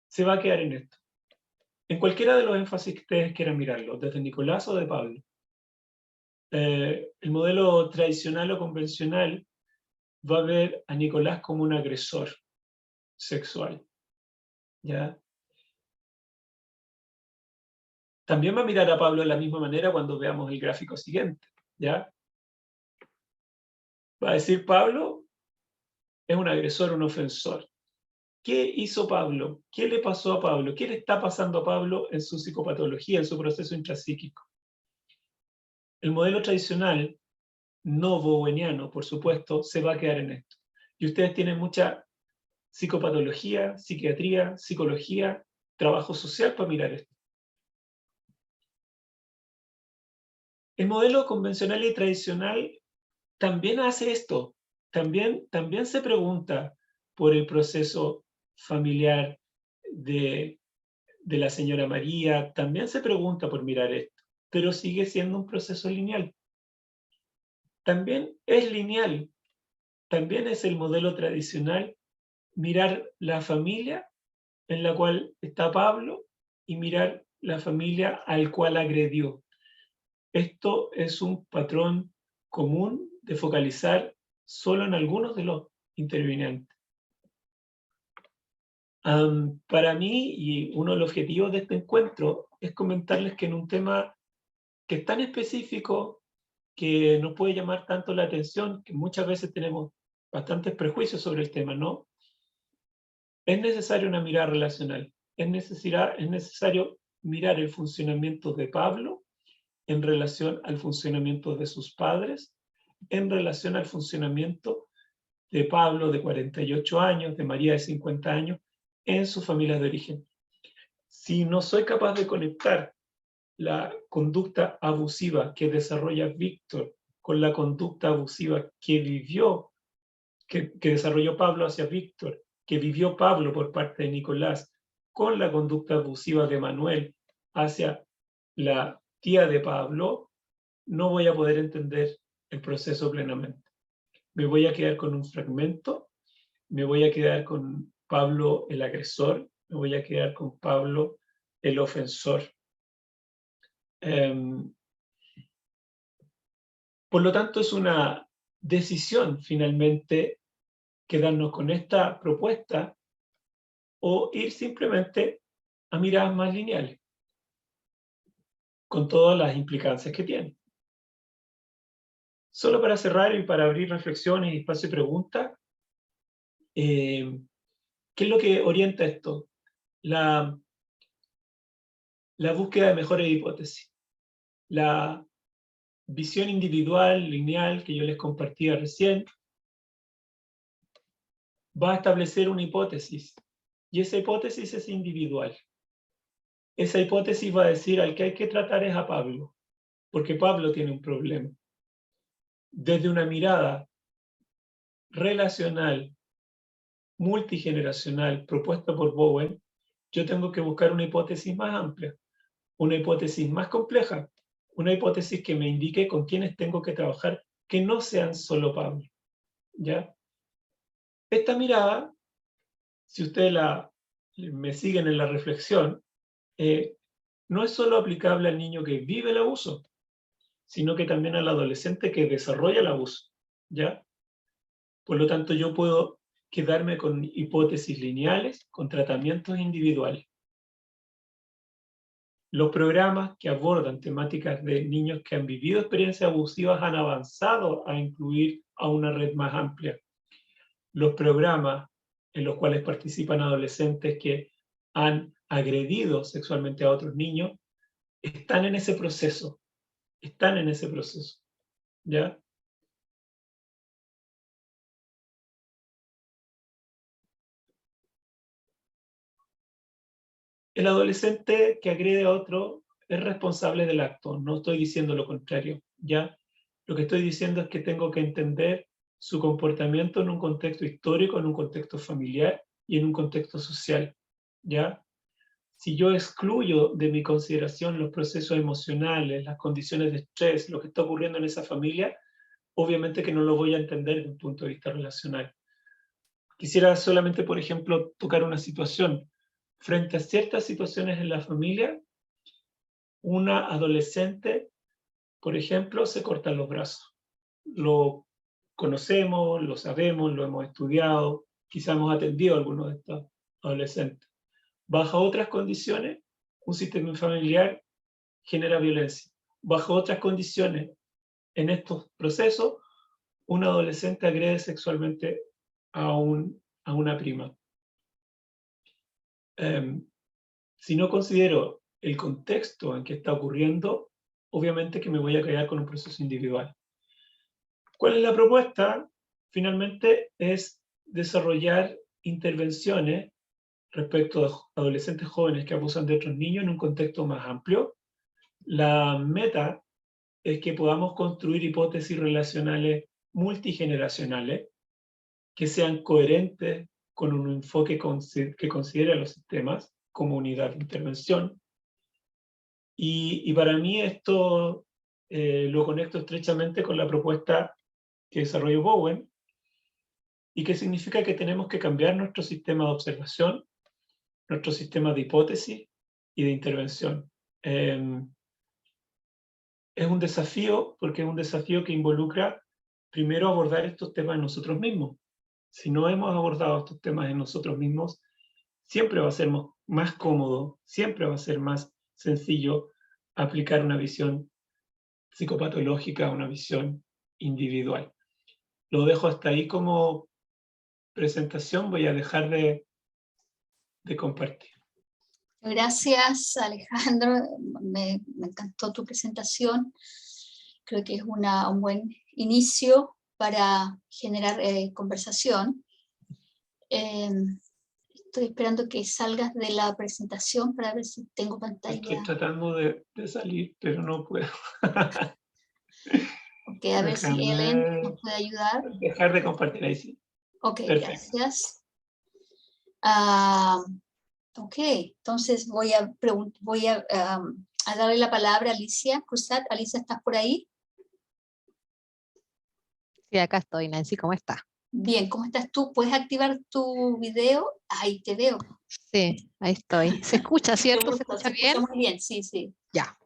se va a quedar en esto. En cualquiera de los énfasis que ustedes quieran mirarlo, desde Nicolás o de Pablo, el modelo tradicional o convencional va a ver a Nicolás como un agresor sexual, ¿ya? También va a mirar a Pablo de la misma manera cuando veamos el gráfico siguiente, ¿ya? Va a decir, Pablo es un agresor, un ofensor. ¿Qué hizo Pablo? ¿Qué le pasó a Pablo? ¿Qué le está pasando a Pablo en su psicopatología, en su proceso intrapsíquico? El modelo tradicional, no boweniano, por supuesto, se va a quedar en esto. Y ustedes tienen mucha psicopatología, psiquiatría, psicología, trabajo social para mirar esto. El modelo convencional y tradicional también hace esto. También se pregunta por el proceso familiar de la señora María, también se pregunta por mirar esto, pero sigue siendo un proceso lineal. También es lineal, también es el modelo tradicional mirar la familia en la cual está Pablo y mirar la familia al cual agredió. Esto es un patrón común de focalizar solo en algunos de los intervinientes. Para mí, y uno de los objetivos de este encuentro, es comentarles que en un tema que es tan específico, que nos puede llamar tanto la atención, que muchas veces tenemos bastantes prejuicios sobre el tema, ¿no? Es necesaria una mirada relacional. Es necesario mirar el funcionamiento de Pablo en relación al funcionamiento de sus padres, en relación al funcionamiento de Pablo de 48 años, de María de 50 años, en sus familias de origen. Si no soy capaz de conectar la conducta abusiva que desarrolla Víctor con la conducta abusiva que desarrolló Pablo hacia Víctor, que vivió Pablo por parte de Nicolás, con la conducta abusiva de Manuel hacia la tía de Pablo, no voy a poder entender el proceso plenamente. Me voy a quedar con un fragmento, me voy a quedar con Pablo el agresor, me voy a quedar con Pablo el ofensor. Por lo tanto, es una decisión finalmente quedarnos con esta propuesta o ir simplemente a miradas más lineales, con todas las implicancias que tiene. Solo para cerrar y para abrir reflexiones y espacio de preguntas, ¿qué es lo que orienta esto? La búsqueda de mejores hipótesis. La visión individual, lineal, que yo les compartía recién, va a establecer una hipótesis, y esa hipótesis es individual. Esa hipótesis va a decir al que hay que tratar es a Pablo, porque Pablo tiene un problema. Desde una mirada relacional, multigeneracional, propuesta por Bowen, yo tengo que buscar una hipótesis más amplia, una hipótesis más compleja, una hipótesis que me indique con quiénes tengo que trabajar, que no sean solo Pablo, ¿ya? Esta mirada, si ustedes me siguen en la reflexión, no es solo aplicable al niño que vive el abuso, sino que también al adolescente que desarrolla el abuso, ¿ya? Por lo tanto, yo puedo quedarme con hipótesis lineales, con tratamientos individuales. Los programas que abordan temáticas de niños que han vivido experiencias abusivas han avanzado a incluir a una red más amplia. Los programas en los cuales participan adolescentes que han agredido sexualmente a otros niños están en ese proceso, ¿ya? El adolescente que agrede a otro es responsable del acto, no estoy diciendo lo contrario, ¿ya? Lo que estoy diciendo es que tengo que entender su comportamiento en un contexto histórico, en un contexto familiar y en un contexto social, ¿ya? Si yo excluyo de mi consideración los procesos emocionales, las condiciones de estrés, lo que está ocurriendo en esa familia, obviamente que no lo voy a entender desde un punto de vista relacional. Quisiera solamente, por ejemplo, tocar una situación. Frente a ciertas situaciones en la familia, una adolescente, por ejemplo, se corta los brazos. Lo conocemos, lo sabemos, lo hemos estudiado, quizás hemos atendido a algunos de estos adolescentes. Bajo otras condiciones, un sistema familiar genera violencia. Bajo otras condiciones, en estos procesos, un adolescente agrede sexualmente a una prima. Si no considero el contexto en que está ocurriendo, obviamente que me voy a quedar con un proceso individual. ¿Cuál es la propuesta? Finalmente es desarrollar intervenciones respecto a adolescentes jóvenes que abusan de otros niños en un contexto más amplio. La meta es que podamos construir hipótesis relacionales multigeneracionales que sean coherentes con un enfoque que considere los sistemas como unidad de intervención. Y para mí esto lo conecto estrechamente con la propuesta que desarrolló Bowen, y que significa que tenemos que cambiar nuestro sistema de observación, nuestro sistema de hipótesis y de intervención. Es un desafío, porque es un desafío que involucra primero abordar estos temas en nosotros mismos. Si no hemos abordado estos temas en nosotros mismos, siempre va a ser más cómodo, siempre va a ser más sencillo aplicar una visión psicopatológica a una visión individual. Lo dejo hasta ahí como presentación, voy a dejar de compartir. Gracias, Alejandro. Me encantó tu presentación. Creo que es un buen inicio para generar conversación. Estoy esperando que salgas de la presentación para ver si tengo pantalla. Estoy tratando de salir, pero no puedo. Ok, a ver si Ellen nos puede ayudar. Dejar de compartir ahí, sí. Ok, perfecto. Gracias. Ok, entonces voy a darle la palabra a Alicia Cruzat. Alicia, ¿estás por ahí? Sí, acá estoy, Nancy, ¿cómo estás? Bien, ¿cómo estás tú? ¿Puedes activar tu video? Ahí te veo. Sí, ahí estoy. ¿Se escucha, cierto? ¿Se escucha bien? Se escucha muy bien, sí, sí. Ya.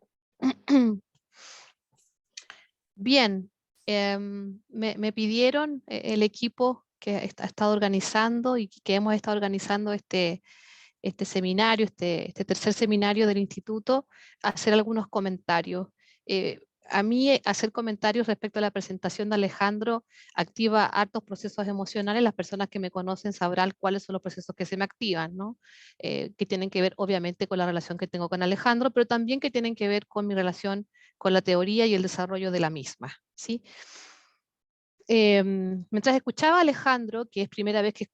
Bien, me pidieron el equipo que ha estado organizando y que hemos estado organizando este seminario, este tercer seminario del instituto, hacer algunos comentarios. a mí hacer comentarios respecto a la presentación de Alejandro activa hartos procesos emocionales. Las personas que me conocen sabrán cuáles son los procesos que se me activan, ¿no? Que tienen que ver obviamente con la relación que tengo con Alejandro, pero también que tienen que ver con mi relación con la teoría y el desarrollo de la misma, ¿sí? Mientras escuchaba a Alejandro, que es primera vez que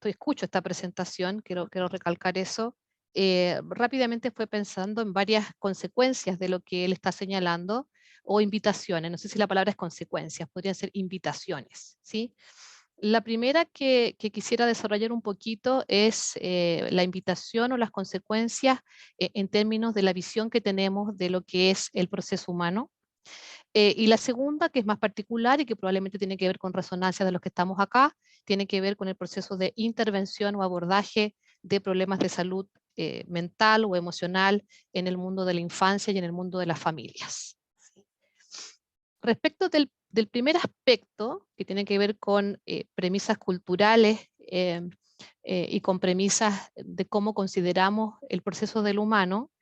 escucho esta presentación, quiero recalcar eso, rápidamente fue pensando en varias consecuencias de lo que él está señalando, o invitaciones, no sé si la palabra es consecuencias, podrían ser invitaciones, ¿sí? La primera que quisiera desarrollar un poquito es la invitación o las consecuencias en términos de la visión que tenemos de lo que es el proceso humano. Y la segunda, que es más particular y que probablemente tiene que ver con resonancia de los que estamos acá, tiene que ver con el proceso de intervención o abordaje de problemas de salud mental o emocional en el mundo de la infancia y en el mundo de las familias. Respecto del primer aspecto, que tiene que ver con premisas culturales y con premisas de cómo consideramos el proceso del humano,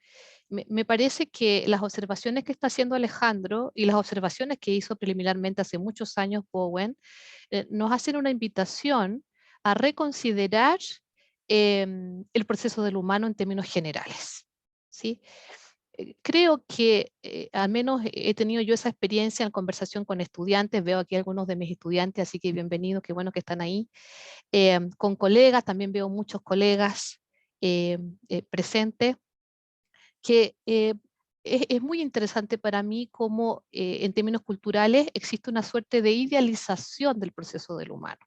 me parece que las observaciones que está haciendo Alejandro y las observaciones que hizo preliminarmente hace muchos años Bowen nos hacen una invitación a reconsiderar el proceso del humano en términos generales, ¿sí? Creo que al menos he tenido yo esa experiencia en conversación con estudiantes, veo aquí algunos de mis estudiantes, así que bienvenidos, qué bueno que están ahí. Con colegas, también veo muchos colegas presentes, que es muy interesante para mí cómo en términos culturales existe una suerte de idealización del proceso del humano.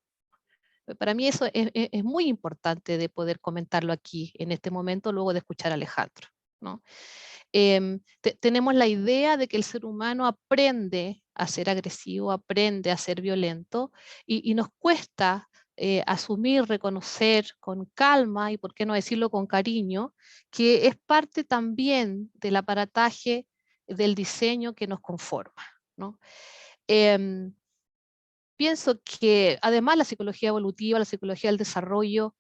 Para mí eso es muy importante de poder comentarlo aquí en este momento, luego de escuchar a Alejandro, ¿no? Tenemos la idea de que el ser humano aprende a ser agresivo, aprende a ser violento, y nos cuesta asumir, reconocer con calma, y por qué no decirlo con cariño, que es parte también del aparataje del diseño que nos conforma, ¿no? Pienso que además la psicología evolutiva, la psicología del desarrollo,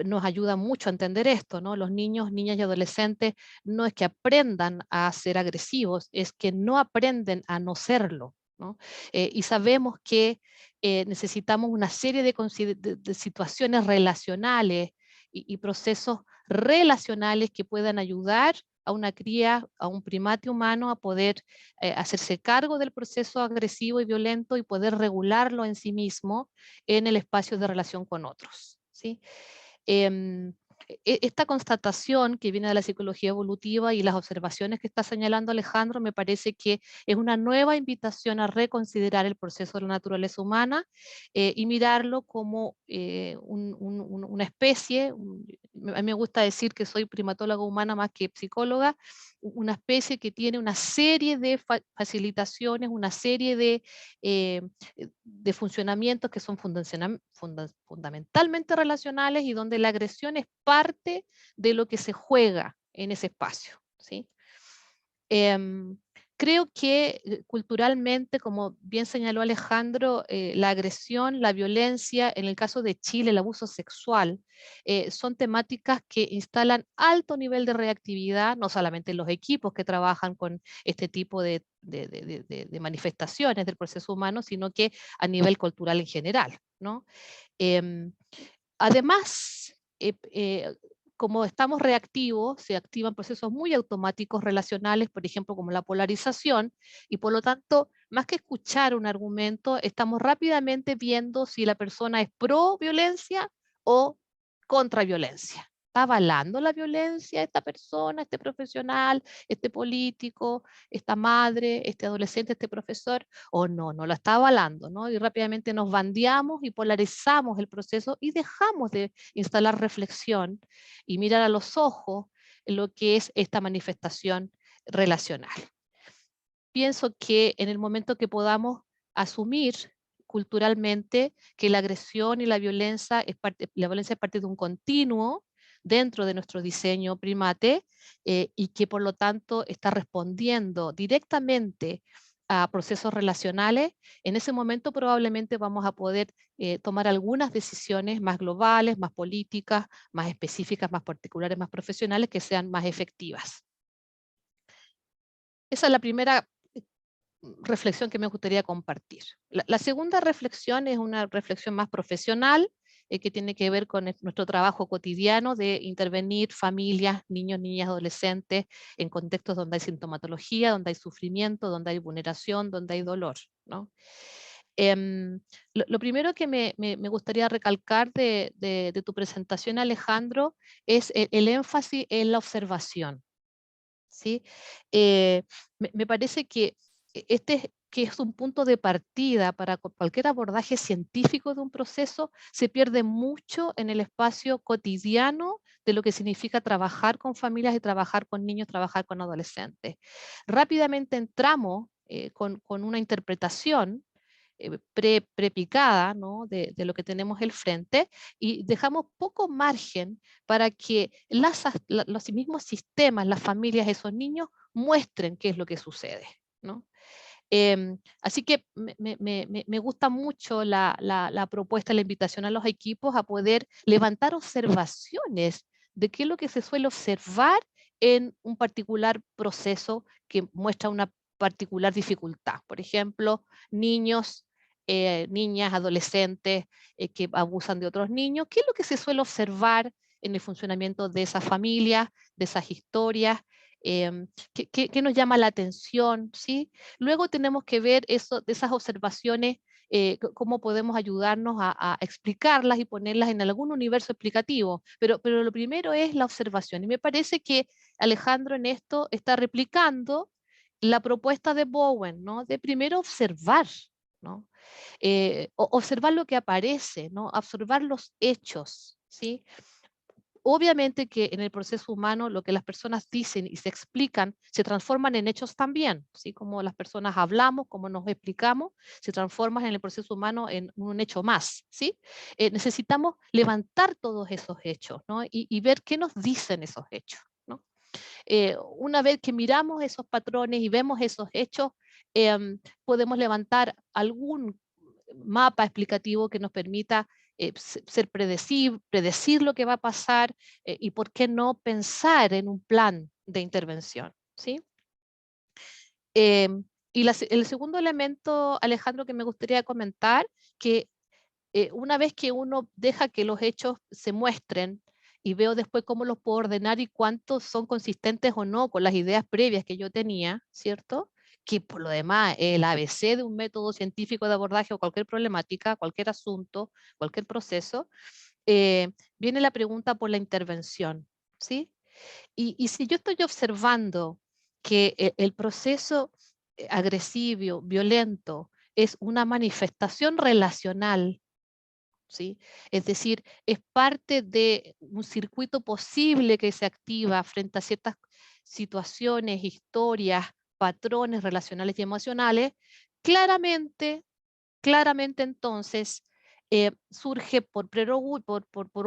nos ayuda mucho a entender esto, ¿no? Los niños, niñas y adolescentes no es que aprendan a ser agresivos, es que no aprenden a no serlo, ¿no? Y sabemos que necesitamos una serie de situaciones relacionales y procesos relacionales que puedan ayudar a una cría, a un primate humano a poder hacerse cargo del proceso agresivo y violento y poder regularlo en sí mismo en el espacio de relación con otros, ¿sí? Esta constatación que viene de la psicología evolutiva y las observaciones que está señalando Alejandro me parece que es una nueva invitación a reconsiderar el proceso de la naturaleza humana y mirarlo como una especie, a mí me gusta decir que soy primatóloga humana más que psicóloga, una especie que tiene una serie de facilitaciones, una serie de funcionamientos que son fundamentalmente relacionales y donde la agresión es parte de lo que se juega en ese espacio, ¿sí? Creo que culturalmente, como bien señaló Alejandro, la agresión, la violencia, en el caso de Chile, el abuso sexual, son temáticas que instalan alto nivel de reactividad, no solamente en los equipos que trabajan con este tipo de manifestaciones del proceso humano, sino que a nivel cultural en general, ¿no? Además, como estamos reactivos, se activan procesos muy automáticos relacionales, por ejemplo, como la polarización, y por lo tanto, más que escuchar un argumento, estamos rápidamente viendo si la persona es pro violencia o contra violencia. ¿Está avalando la violencia esta persona, este profesional, este político, esta madre, este adolescente, este profesor? ¿O no, no la está avalando, ¿no? Y rápidamente nos bandeamos y polarizamos el proceso y dejamos de instalar reflexión y mirar a los ojos lo que es esta manifestación relacional. Pienso que en el momento que podamos asumir culturalmente que la agresión y la violencia es parte de un continuo dentro de nuestro diseño primate y que por lo tanto está respondiendo directamente a procesos relacionales, en ese momento probablemente vamos a poder tomar algunas decisiones más globales, más políticas, más específicas, más particulares, más profesionales, que sean más efectivas. Esa es la primera reflexión que me gustaría compartir. La segunda reflexión es una reflexión más profesional, que tiene que ver con nuestro trabajo cotidiano de intervenir familias, niños, niñas, adolescentes en contextos donde hay sintomatología, donde hay sufrimiento, donde hay vulneración, donde hay dolor, ¿no? Lo primero que me gustaría recalcar de tu presentación, Alejandro, es el énfasis en la observación, ¿sí? Me parece que que es un punto de partida para cualquier abordaje científico de un proceso, se pierde mucho en el espacio cotidiano de lo que significa trabajar con familias y trabajar con niños, trabajar con adolescentes. Rápidamente entramos con una interpretación prepicada, ¿no? de lo que tenemos al frente, y dejamos poco margen para que los mismos sistemas, las familias, esos niños, muestren qué es lo que sucede, ¿no? Así que me gusta mucho la propuesta, la invitación a los equipos a poder levantar observaciones de qué es lo que se suele observar en un particular proceso que muestra una particular dificultad. Por ejemplo, niños, niñas, adolescentes que abusan de otros niños. ¿Qué es lo que se suele observar en el funcionamiento de esas familias, de esas historias? ¿Qué nos llama la atención? ¿Sí? Luego tenemos que ver eso, de esas observaciones, cómo podemos ayudarnos a explicarlas y ponerlas en algún universo explicativo. Pero lo primero es la observación. Y me parece que Alejandro en esto está replicando la propuesta de Bowen, ¿no? De primero observar, ¿no? Observar lo que aparece, ¿no? Observar los hechos, ¿sí? Obviamente que en el proceso humano lo que las personas dicen y se explican se transforman en hechos también, ¿sí? Como las personas hablamos, como nos explicamos, se transforman en el proceso humano en un hecho más, ¿sí? Necesitamos levantar todos esos hechos, ¿no? Y ver qué nos dicen esos hechos, ¿no? Una vez que miramos esos patrones y vemos esos hechos, podemos levantar algún mapa explicativo que nos permita predecir lo que va a pasar, y por qué no pensar en un plan de intervención, ¿sí? Y el segundo elemento, Alejandro, que me gustaría comentar, que una vez que uno deja que los hechos se muestren y veo después cómo los puedo ordenar y cuántos son consistentes o no con las ideas previas que yo tenía, ¿cierto? Que por lo demás, el ABC de un método científico de abordaje o cualquier problemática, cualquier asunto, cualquier proceso, viene la pregunta por la intervención, ¿sí? Y si yo estoy observando que el proceso agresivo, violento, es una manifestación relacional, ¿sí? Es decir, es parte de un circuito posible que se activa frente a ciertas situaciones, historias, patrones relacionales y emocionales, claramente, claramente entonces surge por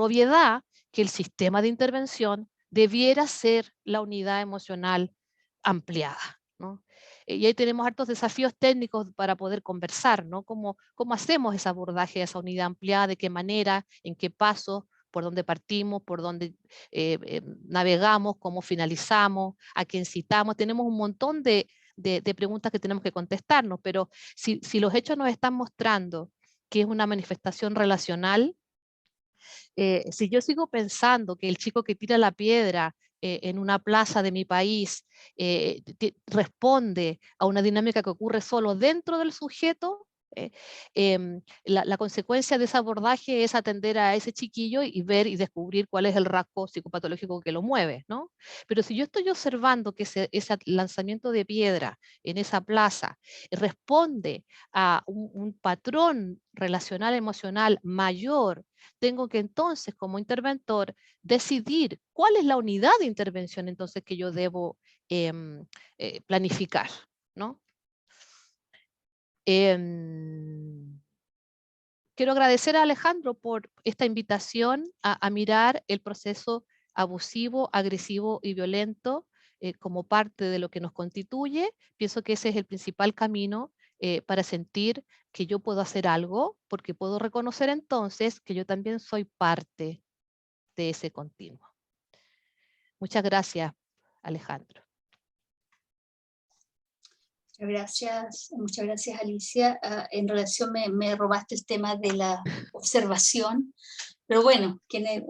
obviedad que el sistema de intervención debiera ser la unidad emocional ampliada, ¿no? Y ahí tenemos hartos desafíos técnicos para poder conversar, ¿no? ¿Cómo hacemos ese abordaje, esa unidad ampliada? ¿De qué manera? ¿En qué pasos? ¿Por dónde partimos? ¿Por dónde navegamos? ¿Cómo finalizamos? ¿A quién citamos? Tenemos un montón de preguntas que tenemos que contestarnos, pero si los hechos nos están mostrando que es una manifestación relacional, si yo sigo pensando que el chico que tira la piedra en una plaza de mi país responde a una dinámica que ocurre solo dentro del sujeto, la consecuencia de ese abordaje es atender a ese chiquillo y ver y descubrir cuál es el rasgo psicopatológico que lo mueve, ¿no? Pero si yo estoy observando que ese lanzamiento de piedra en esa plaza responde a un patrón relacional emocional mayor, tengo que entonces como interventor decidir cuál es la unidad de intervención entonces que yo debo planificar, ¿no? Quiero agradecer a Alejandro por esta invitación a mirar el proceso abusivo, agresivo y violento como parte de lo que nos constituye. Pienso que ese es el principal camino para sentir que yo puedo hacer algo, porque puedo reconocer entonces que yo también soy parte de ese continuo. Muchas gracias, Alejandro. Muchas gracias Alicia. En relación, me robaste el tema de la observación, pero bueno, quienes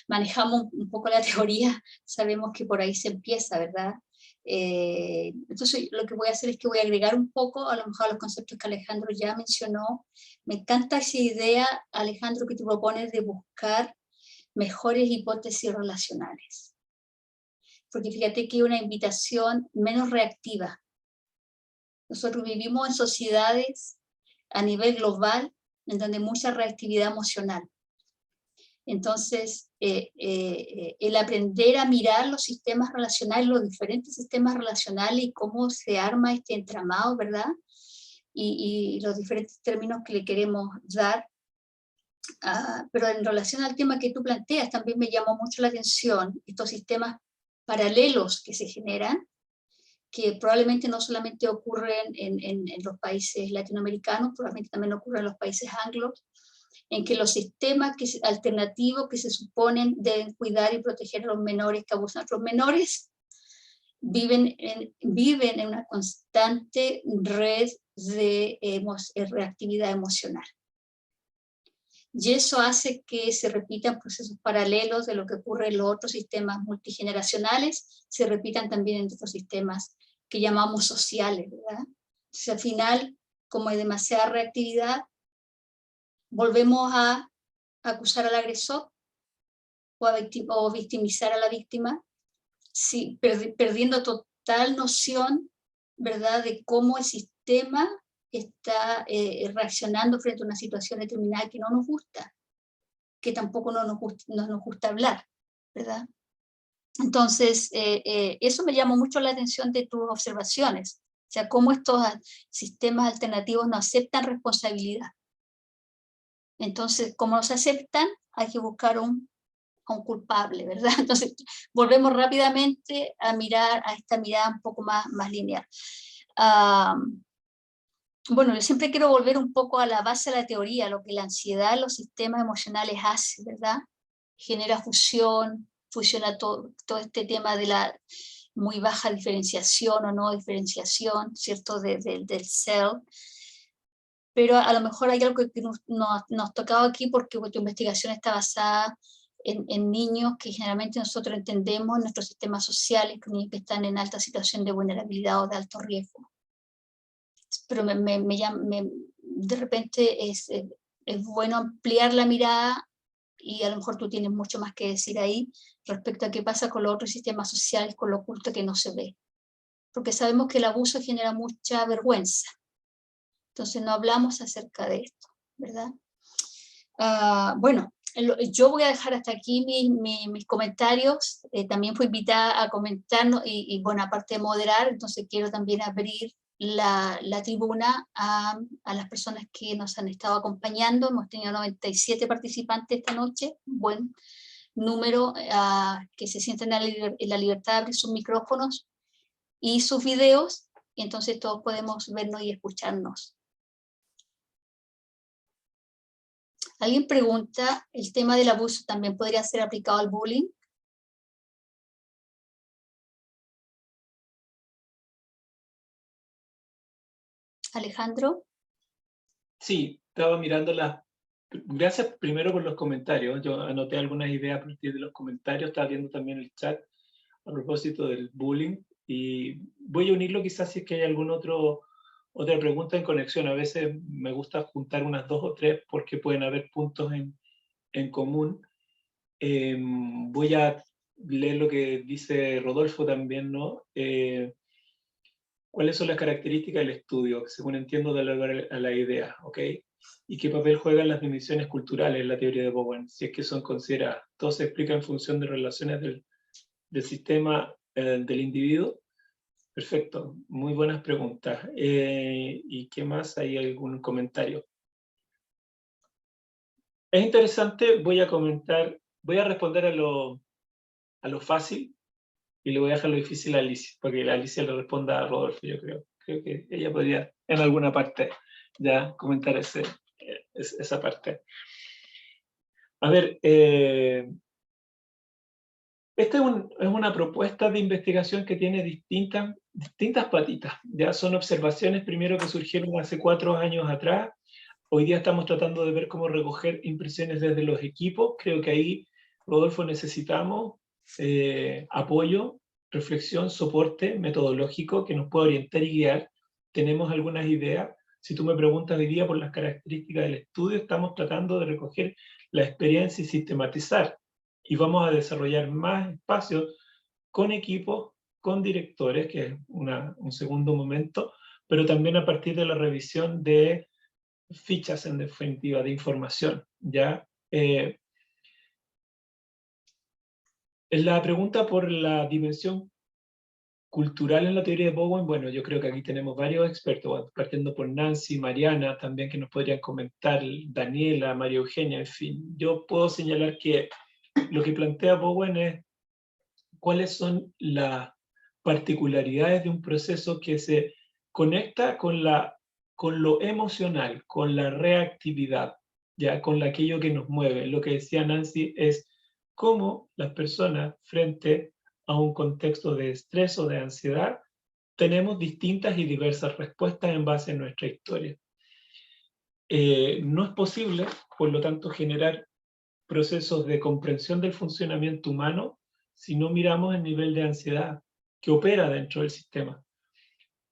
manejamos un poco la teoría, sabemos que por ahí se empieza, ¿verdad? Entonces lo que voy a hacer es que voy a agregar un poco, a lo mejor, a los conceptos que Alejandro ya mencionó. Me encanta esa idea, Alejandro, que tú propones de buscar mejores hipótesis relacionales. Porque fíjate que hay una invitación menos reactiva. Nosotros vivimos en sociedades a nivel global en donde hay mucha reactividad emocional. Entonces, el aprender a mirar los sistemas relacionales, los diferentes sistemas relacionales y cómo se arma este entramado, ¿verdad? Y los diferentes términos que le queremos dar. Pero en relación al tema que tú planteas, también me llamó mucho la atención estos sistemas paralelos que se generan, que probablemente no solamente ocurren en los países latinoamericanos, probablemente también ocurren en los países anglos, en que los sistemas alternativos que se suponen deben cuidar y proteger a los menores que abusan a otros menores, viven en una constante red de reactividad emocional. Y eso hace que se repitan procesos paralelos de lo que ocurre en los otros sistemas multigeneracionales, se repitan también en estos sistemas que llamamos sociales, ¿verdad? Entonces, al final, como hay demasiada reactividad, volvemos a acusar al agresor o victimizar a la víctima, sí, perdiendo total noción, ¿verdad?, de cómo el sistema está reaccionando frente a una situación determinada que no nos gusta, que tampoco no nos gusta hablar, ¿verdad? Entonces, eso me llamó mucho la atención de tus observaciones, o sea, cómo estos sistemas alternativos no aceptan responsabilidad. Entonces, como no se aceptan, hay que buscar a un culpable, ¿verdad? Entonces, volvemos rápidamente a mirar a esta mirada un poco más lineal. Bueno, yo siempre quiero volver un poco a la base de la teoría, lo que la ansiedad en los sistemas emocionales hace, ¿verdad? Genera fusiona todo este tema de la muy baja diferenciación o no diferenciación, ¿cierto?, del self. Pero a lo mejor hay algo que nos tocaba aquí porque tu investigación está basada en niños que generalmente nosotros entendemos en nuestros sistemas sociales, que están en alta situación de vulnerabilidad o de alto riesgo. Pero de repente es bueno ampliar la mirada, y a lo mejor tú tienes mucho más que decir ahí respecto a qué pasa con los otros sistemas sociales, con lo oculto que no se ve. Porque sabemos que el abuso genera mucha vergüenza. Entonces no hablamos acerca de esto, ¿verdad? Bueno, yo voy a dejar hasta aquí mis comentarios. También fui invitada a comentar, y bueno, aparte de moderar, entonces quiero también abrir la tribuna a las personas que nos han estado acompañando. Hemos tenido 97 participantes esta noche, un buen número, que se sienten en la libertad de abrir sus micrófonos y sus videos, y entonces todos podemos vernos y escucharnos. Alguien pregunta, ¿el tema del abuso también podría ser aplicado al bullying? Alejandro. Sí, estaba mirando las... Gracias primero por los comentarios. Yo anoté algunas ideas a partir de los comentarios. Estaba viendo también el chat a propósito del bullying. Y voy a unirlo quizás si es que hay alguna otra pregunta en conexión. A veces me gusta juntar unas 2 o 3 porque pueden haber puntos en común. Voy a leer lo que dice Rodolfo también, ¿no? ¿Cuáles son las características del estudio, según entiendo, de a la idea, ¿ok? ¿Y qué papel juegan las dimensiones culturales en la teoría de Bowen, si es que son consideradas? ¿Todo se explica en función de relaciones del sistema del individuo? Perfecto, muy buenas preguntas. ¿Y qué más? ¿Hay algún comentario? Es interesante, voy a responder a lo fácil, y le voy a dejar lo difícil a Alicia, porque Alicia le responda a Rodolfo, yo creo. Creo que ella podría en alguna parte ya comentar esa parte. A ver, esta es una propuesta de investigación que tiene distintas patitas. Ya son observaciones primero que surgieron hace 4 años atrás. Hoy día estamos tratando de ver cómo recoger impresiones desde los equipos. Creo que ahí, Rodolfo, necesitamos apoyo, reflexión, soporte metodológico que nos pueda orientar y guiar. Tenemos algunas ideas. Si tú me preguntas hoy día por las características del estudio, estamos tratando de recoger la experiencia y sistematizar. Y vamos a desarrollar más espacios con equipos, con directores, que es un segundo momento, pero también a partir de la revisión de fichas, en definitiva, de información. ¿Ya? La pregunta por la dimensión cultural en la teoría de Bowen, bueno, yo creo que aquí tenemos varios expertos, partiendo por Nancy, Mariana, también que nos podrían comentar, Daniela, María Eugenia, en fin. Yo puedo señalar que lo que plantea Bowen es cuáles son las particularidades de un proceso que se conecta con lo emocional, con la reactividad, ya con aquello que nos mueve. Lo que decía Nancy es cómo las personas frente a un contexto de estrés o de ansiedad tenemos distintas y diversas respuestas en base a nuestra historia. No es posible, por lo tanto, generar procesos de comprensión del funcionamiento humano si no miramos el nivel de ansiedad que opera dentro del sistema.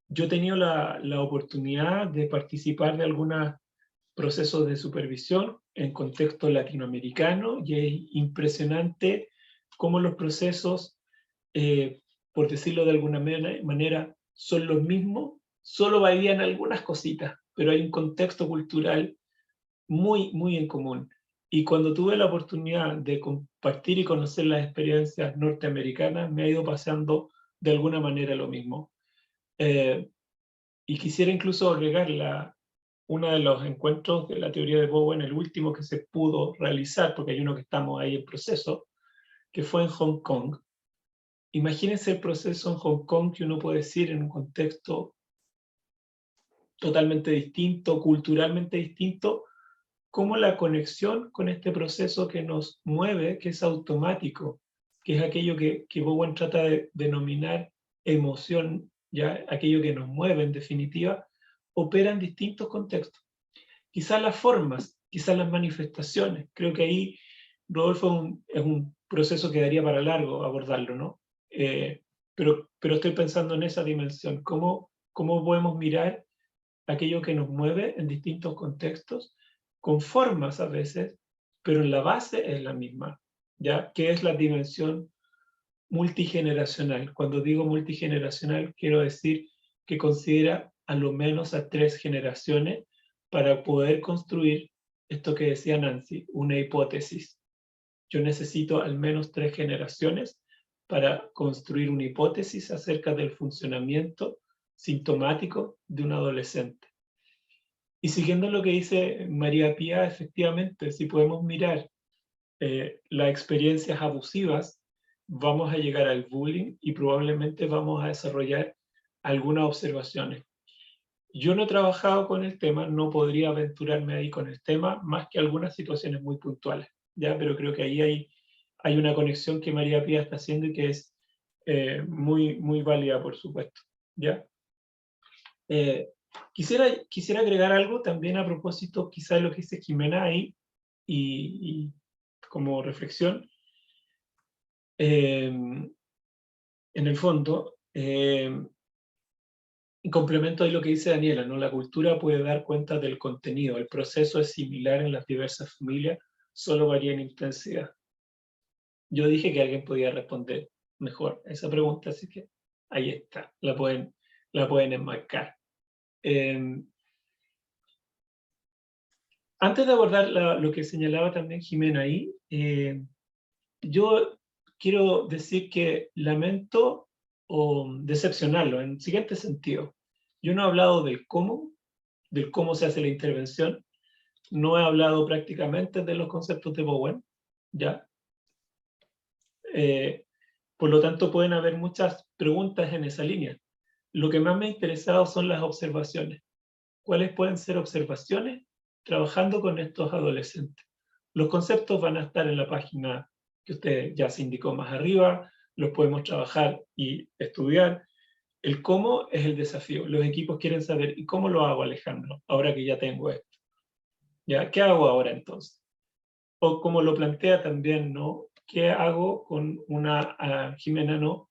Yo he tenido la oportunidad de participar de algunos procesos de supervisión en contexto latinoamericano y es impresionante cómo los procesos, por decirlo de alguna manera, son los mismos, solo varían algunas cositas, pero hay un contexto cultural muy, muy en común. Y cuando tuve la oportunidad de compartir y conocer las experiencias norteamericanas, me ha ido pasando de alguna manera lo mismo. Y quisiera incluso agregar uno de los encuentros de la teoría de Bowen, el último que se pudo realizar, porque hay uno que estamos ahí en proceso, que fue en Hong Kong. Imagínense el proceso en Hong Kong que uno puede decir en un contexto totalmente distinto, culturalmente distinto, cómo la conexión con este proceso que nos mueve, que es automático, que es aquello que Bowen trata de denominar emoción, ya aquello que nos mueve en definitiva, opera en distintos contextos. Quizás las formas, quizás las manifestaciones. Creo que ahí, Rodolfo, es un proceso que daría para largo abordarlo, ¿no? Pero estoy pensando en esa dimensión. ¿Cómo podemos mirar aquello que nos mueve en distintos contextos, con formas a veces, pero en la base es la misma, ¿ya? Que es la dimensión multigeneracional. Cuando digo multigeneracional, quiero decir que considera a lo menos a 3 generaciones para poder construir esto que decía Nancy, una hipótesis. Yo necesito al menos 3 generaciones para construir una hipótesis acerca del funcionamiento sintomático de un adolescente. Y siguiendo lo que dice María Pía, efectivamente, si podemos mirar las experiencias abusivas, vamos a llegar al bullying y probablemente vamos a desarrollar algunas observaciones. Yo no he trabajado con el tema, no podría aventurarme ahí con el tema, más que algunas situaciones muy puntuales, ¿ya? Pero creo que ahí hay una conexión que María Pía está haciendo y que es muy, muy válida, por supuesto, ¿ya? Quisiera agregar algo también a propósito quizá de lo que dice Jimena ahí, y como reflexión. En el fondo, complemento ahí lo que dice Daniela, ¿no? La cultura puede dar cuenta del contenido, el proceso es similar en las diversas familias, solo varía en intensidad. Yo dije que alguien podía responder mejor a esa pregunta, así que ahí está, la pueden enmarcar. Antes de abordar lo que señalaba también Jimena ahí, yo quiero decir que lamento o decepcionarlo en el siguiente sentido. Yo no he hablado del cómo se hace la intervención, no he hablado prácticamente de los conceptos de Bowen, ¿ya? Por lo tanto, pueden haber muchas preguntas en esa línea. Lo que más me ha interesado son las observaciones. ¿Cuáles pueden ser observaciones trabajando con estos adolescentes? Los conceptos van a estar en la página que usted ya se indicó más arriba, los podemos trabajar y estudiar. El cómo es el desafío. Los equipos quieren saber, ¿y cómo lo hago, Alejandro? Ahora que ya tengo esto. ¿Ya? ¿Qué hago ahora entonces? O como lo plantea también, ¿no? ¿Qué hago con una, Jimena, ¿no?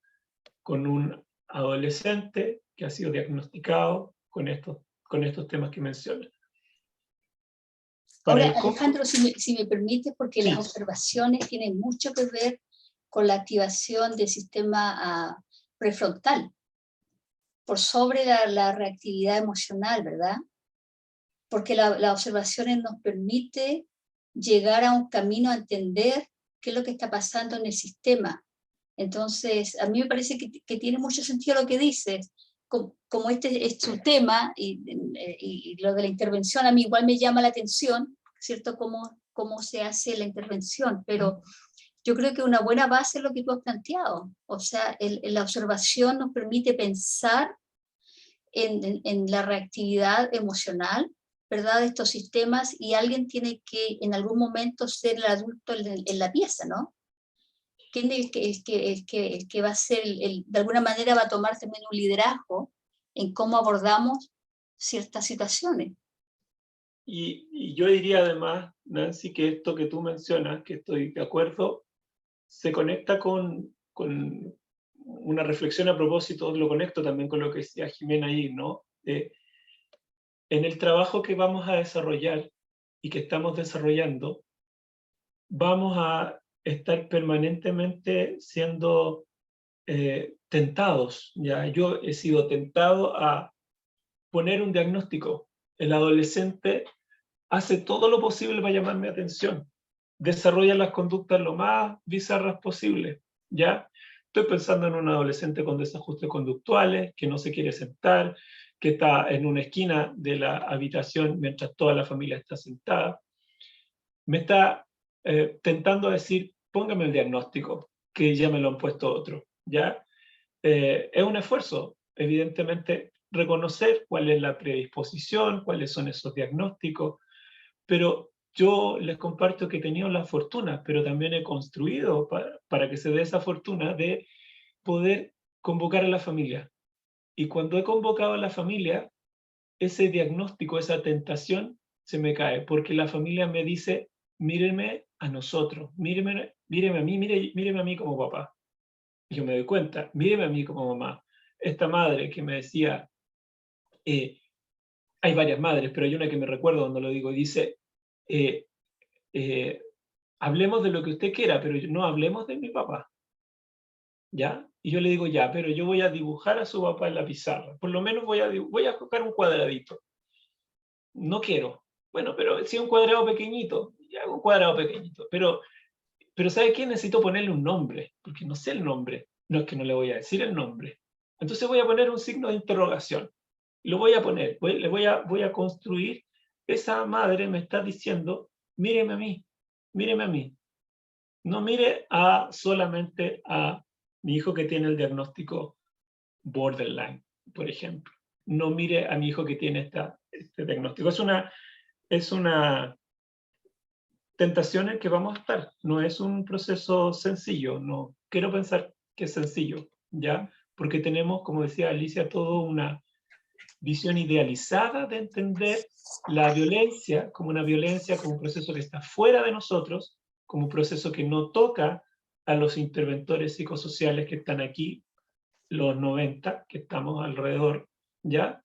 Con un adolescente que ha sido diagnosticado con estos temas que menciona. Ahora, Alejandro, si me permites, porque sí, las observaciones tienen mucho que ver con la activación del sistema prefrontal, por sobre la reactividad emocional, ¿verdad? Porque las observaciones nos permite llegar a un camino a entender qué es lo que está pasando en el sistema. Entonces, a mí me parece que tiene mucho sentido lo que dices. Como este es tu tema y lo de la intervención a mí igual me llama la atención, ¿cierto? Cómo se hace la intervención, pero yo creo que una buena base es lo que tú has planteado. O sea, la observación nos permite pensar en la reactividad emocional, ¿verdad? De estos sistemas, y alguien tiene que en algún momento ser el adulto en la pieza, ¿no? ¿Quién es el que va a ser, de alguna manera va a tomar también un liderazgo en cómo abordamos ciertas situaciones? Y yo diría además, Nancy, que esto que tú mencionas, que estoy de acuerdo, se conecta con una reflexión a propósito, lo conecto también con lo que decía Jimena ahí, ¿no? En el trabajo que vamos a desarrollar y que estamos desarrollando, vamos a estar permanentemente siendo tentados. ¿Ya? Yo he sido tentado a poner un diagnóstico. El adolescente hace todo lo posible para llamar mi atención. Desarrolla las conductas lo más bizarras posible. ¿Ya? Estoy pensando en un adolescente con desajustes conductuales, que no se quiere sentar, que está en una esquina de la habitación mientras toda la familia está sentada. Me está tentando a decir, póngame el diagnóstico, que ya me lo han puesto otro. ¿Ya? Es un esfuerzo, evidentemente, reconocer cuál es la predisposición, cuáles son esos diagnósticos, pero yo les comparto que he tenido la fortuna, pero también he construido para que se dé esa fortuna de poder convocar a la familia. Y cuando he convocado a la familia, ese diagnóstico, esa tentación se me cae, porque la familia me dice, míreme a nosotros, míreme a mí, míreme a mí como papá. Y yo me doy cuenta, míreme a mí como mamá. Esta madre que me decía, hay varias madres, pero hay una que me recuerdo cuando lo digo, y dice, hablemos de lo que usted quiera, pero no hablemos de mi papá. ¿Ya? Y yo le digo, ya, pero yo voy a dibujar a su papá en la pizarra. Por lo menos voy a colocar un cuadradito. No quiero. Bueno, pero si es un cuadrado pequeñito, ya hago un cuadrado pequeñito. Pero ¿sabe qué? Necesito ponerle un nombre, porque no sé el nombre. No es que no le voy a decir el nombre. Entonces voy a poner un signo de interrogación. Lo voy a poner, voy a construir. Esa madre me está diciendo, míreme a mí, míreme a mí. No mire solamente a mi hijo que tiene el diagnóstico borderline, por ejemplo. No mire a mi hijo que tiene este diagnóstico. Es una tentación en que vamos a estar. No es un proceso sencillo. No quiero pensar que es sencillo, ¿ya? Porque tenemos, como decía Alicia, toda una visión idealizada de entender la violencia como una violencia, como un proceso que está fuera de nosotros, como un proceso que no toca a los interventores psicosociales que están aquí, los 90, que estamos alrededor, ¿ya?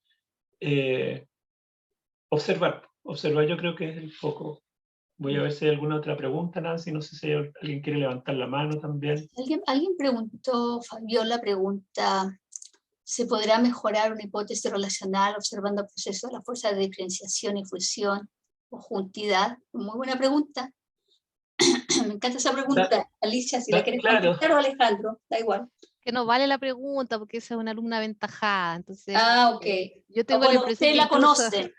Observar yo creo que es el foco. Voy a ver si hay alguna otra pregunta, Nancy, no sé si alguien quiere levantar la mano también. Alguien preguntó, Fabiola pregunta, ¿se podrá mejorar una hipótesis relacional observando el proceso de la fuerza de diferenciación y fusión o juntidad? Muy buena pregunta. Me encanta esa pregunta. Alicia, si la quieres contestar, o Alejandro, da igual. Que no vale la pregunta porque esa es una alumna aventajada. Entonces, Ok. yo tengo la impresión usted que la incluso, conoce.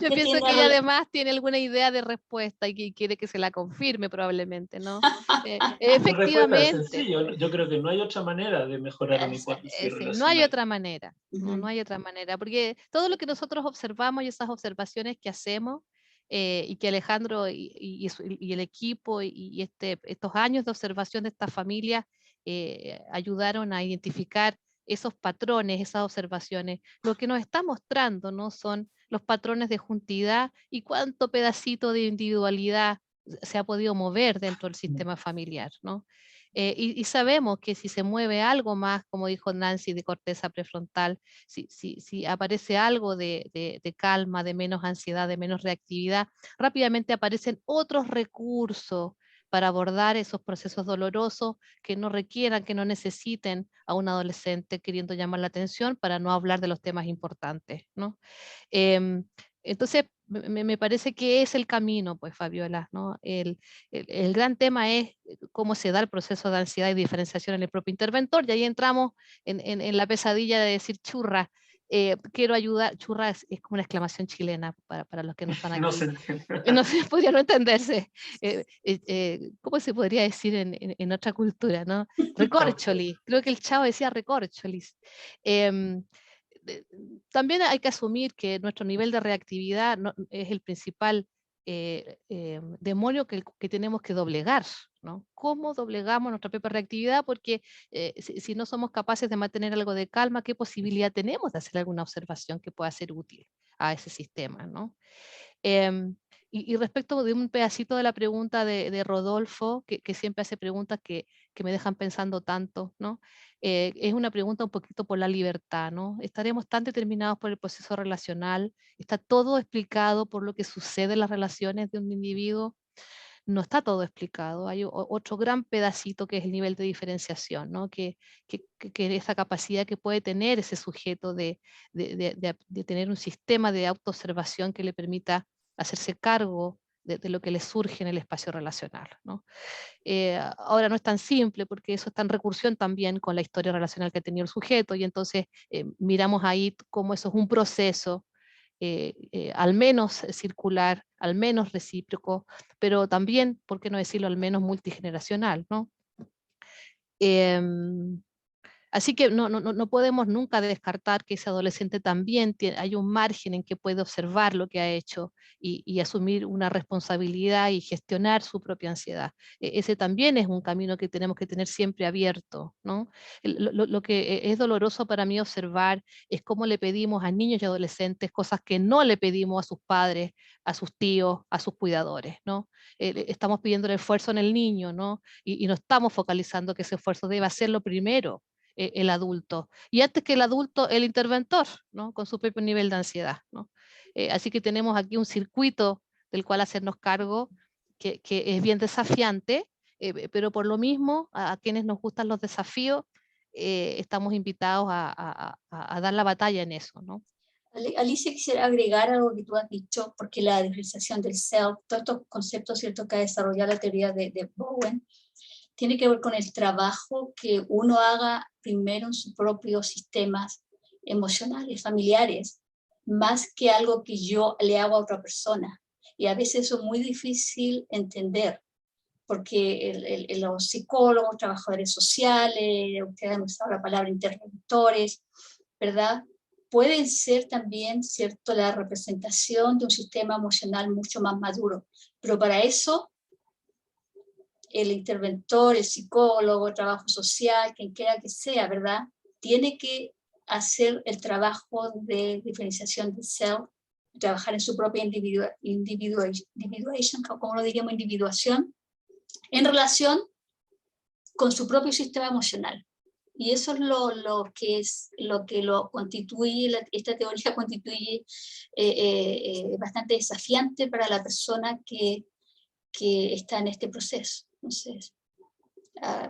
yo pienso que ella además tiene alguna idea de respuesta y que quiere que se la confirme probablemente, ¿no? Efectivamente. Es sencillo. Yo creo que no hay otra manera de mejorar una hipótesis relacional. No hay otra manera, no hay otra manera, porque todo lo que nosotros observamos y esas observaciones que hacemos, y que Alejandro y el equipo y estos años de observación de esta familia ayudaron a identificar esos patrones, esas observaciones, lo que nos está mostrando, ¿no? Son los patrones de juntidad y cuánto pedacito de individualidad se ha podido mover dentro del sistema familiar, ¿no? Y sabemos que si se mueve algo más, como dijo Nancy, de corteza prefrontal, si aparece algo de calma, de menos ansiedad, de menos reactividad, rápidamente aparecen otros recursos para abordar esos procesos dolorosos que no requieran, que no necesiten a un adolescente queriendo llamar la atención para no hablar de los temas importantes, ¿no? Entonces, me parece que es el camino, pues, Fabiola, ¿no? El gran tema es cómo se da el proceso de ansiedad y diferenciación en el propio interventor, y ahí entramos en la pesadilla de decir churra. Quiero ayudar, churra es como una exclamación chilena para los que no están aquí. No se entiende. No sé, podría no entenderse. ¿Cómo se podría decir en otra cultura, no? Recorcholi, creo que el Chavo decía recorcholis. Em, También hay que asumir que nuestro nivel de reactividad es el principal demonio que tenemos que doblegar, ¿no? ¿Cómo doblegamos nuestra propia reactividad? Porque si no somos capaces de mantener algo de calma, ¿qué posibilidad tenemos de hacer alguna observación que pueda ser útil a ese sistema, ¿no? Y respecto de un pedacito de la pregunta de Rodolfo, que siempre hace preguntas que me dejan pensando tanto, ¿no? Es una pregunta un poquito por la libertad, ¿no? ¿Estaremos tan determinados por el proceso relacional? ¿Está todo explicado por lo que sucede en las relaciones de un individuo? No está todo explicado. Hay otro gran pedacito que es el nivel de diferenciación, ¿no? Que esa capacidad que puede tener ese sujeto de tener un sistema de autoobservación que le permita hacerse cargo de lo que le surge en el espacio relacional, ¿no? Ahora no es tan simple porque eso está en recursión también con la historia relacional que ha tenido el sujeto, y entonces miramos ahí cómo eso es un proceso al menos circular, al menos recíproco, pero también, ¿por qué no decirlo, al menos multigeneracional, ¿no? Así que no podemos nunca descartar que ese adolescente también hay un margen en que puede observar lo que ha hecho y asumir una responsabilidad y gestionar su propia ansiedad. Ese también es un camino que tenemos que tener siempre abierto, ¿no? Lo que es doloroso para mí observar es cómo le pedimos a niños y adolescentes cosas que no le pedimos a sus padres, a sus tíos, a sus cuidadores, ¿no? Estamos pidiendo el esfuerzo en el niño, ¿no? Y no estamos focalizando que ese esfuerzo debe hacerlo primero el adulto. Y antes que el adulto, el interventor, ¿no? Con su propio nivel de ansiedad, ¿no? Así que tenemos aquí un circuito del cual hacernos cargo que es bien desafiante, pero por lo mismo, a quienes nos gustan los desafíos, estamos invitados a dar la batalla en eso, ¿no? Alicia, quisiera agregar algo que tú has dicho, porque la diferenciación del self, todos estos conceptos, ¿cierto?, que ha desarrollado la teoría de Bowen, tiene que ver con el trabajo que uno haga primero en sus propios sistemas emocionales, familiares, más que algo que yo le hago a otra persona. Y a veces eso es muy difícil entender, porque los psicólogos, trabajadores sociales, ustedes han usado la palabra interventores, ¿verdad?, pueden ser también, ¿cierto?, la representación de un sistema emocional mucho más maduro. Pero para eso, el interventor, el psicólogo, el trabajo social, quien quiera que sea, ¿verdad?, tiene que hacer el trabajo de diferenciación del self, trabajar en su propia individuation, como lo diríamos, individuación, en relación con su propio sistema emocional. Y eso es lo que lo constituye, esta teoría constituye bastante desafiante para la persona que está en este proceso. Entonces,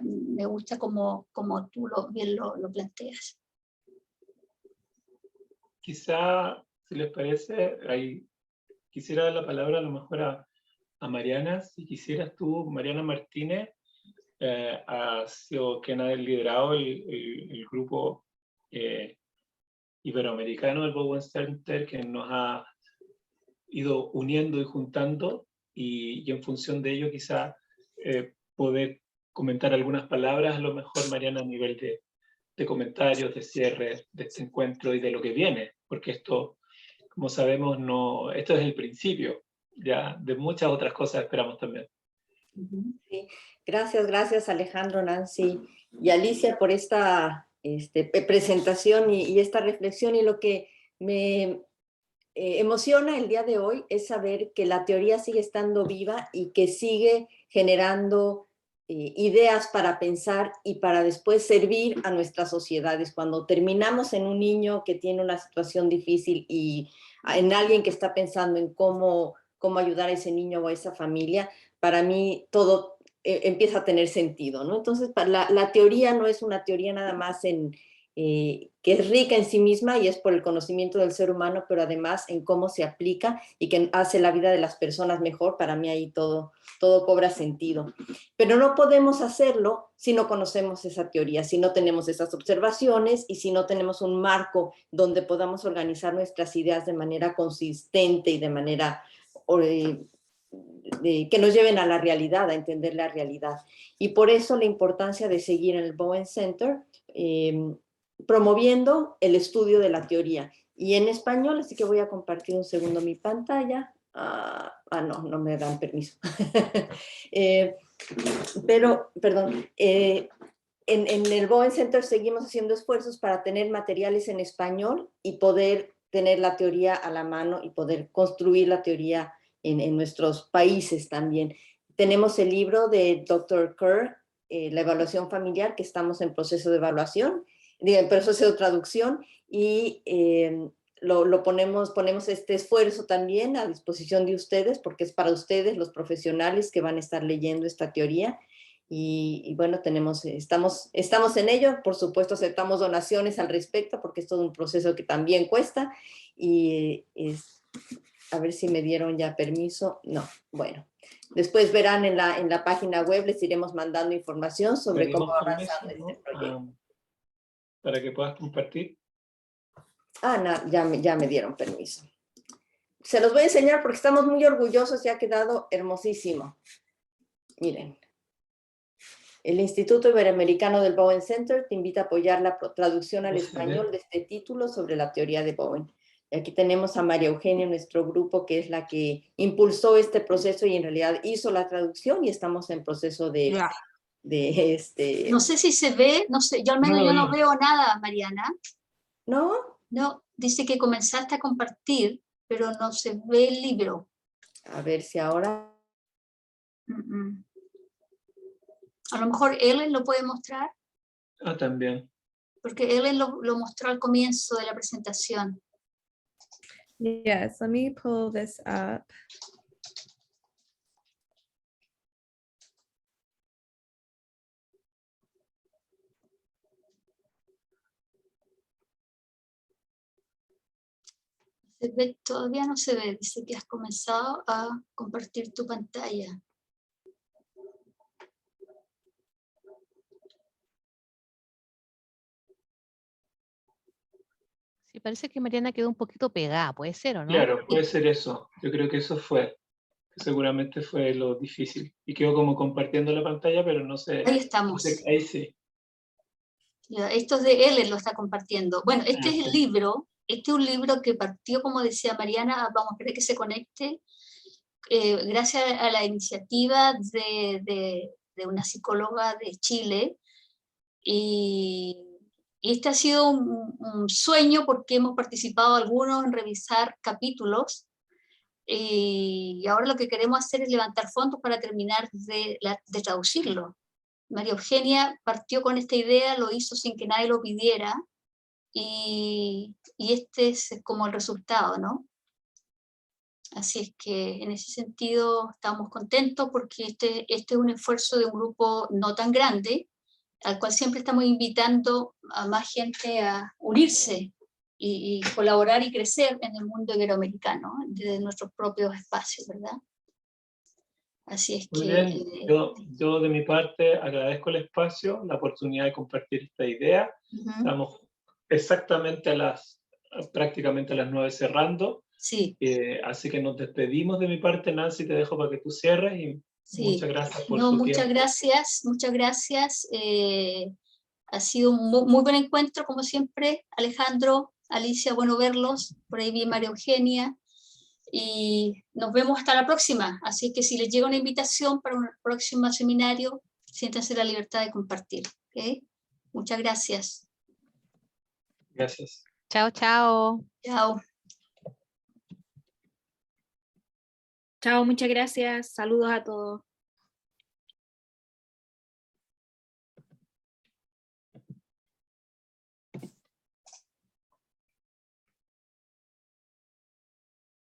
me gusta como tú bien lo planteas. Quizá, si les parece, quisiera dar la palabra a lo mejor a Mariana. Si quisieras tú, Mariana Martínez, ha sido quien ha liderado el grupo iberoamericano del Bowen Center, que nos ha ido uniendo y juntando, y en función de ello quizá poder comentar algunas palabras, a lo mejor, Mariana, a nivel de comentarios, de cierre de este encuentro y de lo que viene, porque esto, como sabemos, esto es el principio, ya de muchas otras cosas esperamos también. Sí. Gracias Alejandro, Nancy y Alicia por esta presentación y esta reflexión, y lo que me emociona el día de hoy es saber que la teoría sigue estando viva y que sigue generando ideas para pensar y para después servir a nuestras sociedades. Cuando terminamos en un niño que tiene una situación difícil y en alguien que está pensando en cómo ayudar a ese niño o a esa familia, para mí todo empieza a tener sentido, ¿no? Entonces, la teoría no es una teoría nada más que es rica en sí misma y es por el conocimiento del ser humano, pero además en cómo se aplica y que hace la vida de las personas mejor. Para mí ahí todo cobra sentido. Pero no podemos hacerlo si no conocemos esa teoría, si no tenemos esas observaciones y si no tenemos un marco donde podamos organizar nuestras ideas de manera consistente y de manera que nos lleven a la realidad, a entender la realidad. Y por eso la importancia de seguir en el Bowen Center, promoviendo el estudio de la teoría. Y en español, así que voy a compartir un segundo mi pantalla. No me dan permiso. Perdón. En el Bowen Center seguimos haciendo esfuerzos para tener materiales en español y poder tener la teoría a la mano y poder construir la teoría en nuestros países también. Tenemos el libro de Dr. Kerr, La evaluación familiar, que estamos en proceso de evaluación, en proceso de traducción, y ponemos este esfuerzo también a disposición de ustedes, porque es para ustedes, los profesionales, que van a estar leyendo esta teoría. Y bueno, estamos en ello. Por supuesto, aceptamos donaciones al respecto, porque es todo un proceso que también cuesta. Y a ver si me dieron ya permiso. No, bueno. Después verán en la página web, les iremos mandando información sobre cómo va avanzando este proyecto. Para que puedas compartir. No, ya me dieron permiso. Se los voy a enseñar porque estamos muy orgullosos y ha quedado hermosísimo. Miren. El Instituto Iberoamericano del Bowen Center te invita a apoyar la traducción al español de este título sobre la teoría de Bowen. Y aquí tenemos a María Eugenia, nuestro grupo, que es la que impulsó este proceso y en realidad hizo la traducción, y estamos en proceso de No sé si se ve, no sé, yo al menos yo no veo nada, Mariana. ¿No? No, dice que comenzaste a compartir, pero no se ve el libro. A ver si ahora... A lo mejor Ellen lo puede mostrar. También. Porque Ellen lo mostró al comienzo de la presentación. Yes, let me pull this up. Todavía no se ve, dice que has comenzado a compartir tu pantalla. Sí, parece que Mariana quedó un poquito pegada, ¿puede ser o no? Claro, puede ser eso. Yo creo que eso seguramente fue lo difícil. Y quedó como compartiendo la pantalla, pero no sé. Ahí estamos. Ahí sí. Ya, esto es de Ellen, lo está compartiendo. Bueno, este es el libro. Este es un libro que partió, como decía Mariana, vamos a esperar que se conecte, gracias a la iniciativa de una psicóloga de Chile. Y este ha sido un sueño, porque hemos participado algunos en revisar capítulos, y ahora lo que queremos hacer es levantar fondos para terminar de traducirlo. María Eugenia partió con esta idea, lo hizo sin que nadie lo pidiera, y este es como el resultado, ¿no? Así es que en ese sentido estamos contentos, porque este es un esfuerzo de un grupo no tan grande, al cual siempre estamos invitando a más gente a unirse y colaborar y crecer en el mundo iberoamericano, desde nuestros propios espacios, ¿verdad? Así es Muy que... bien. Yo de mi parte agradezco el espacio, la oportunidad de compartir esta idea. Estamos exactamente prácticamente a las 9 cerrando. Sí. Así que nos despedimos de mi parte. Nancy, te dejo para que tú cierres, y sí. Muchas gracias por su muchas tiempo. Gracias, muchas gracias. Ha sido un muy buen encuentro, como siempre. Alejandro, Alicia, bueno verlos. Por ahí vi María Eugenia. Y nos vemos hasta la próxima. Así que si les llega una invitación para un próximo seminario, siéntanse la libertad de compartir. ¿Okay? Muchas gracias. Gracias. Chao, chao. Chao. Chao, muchas gracias. Saludos a todos.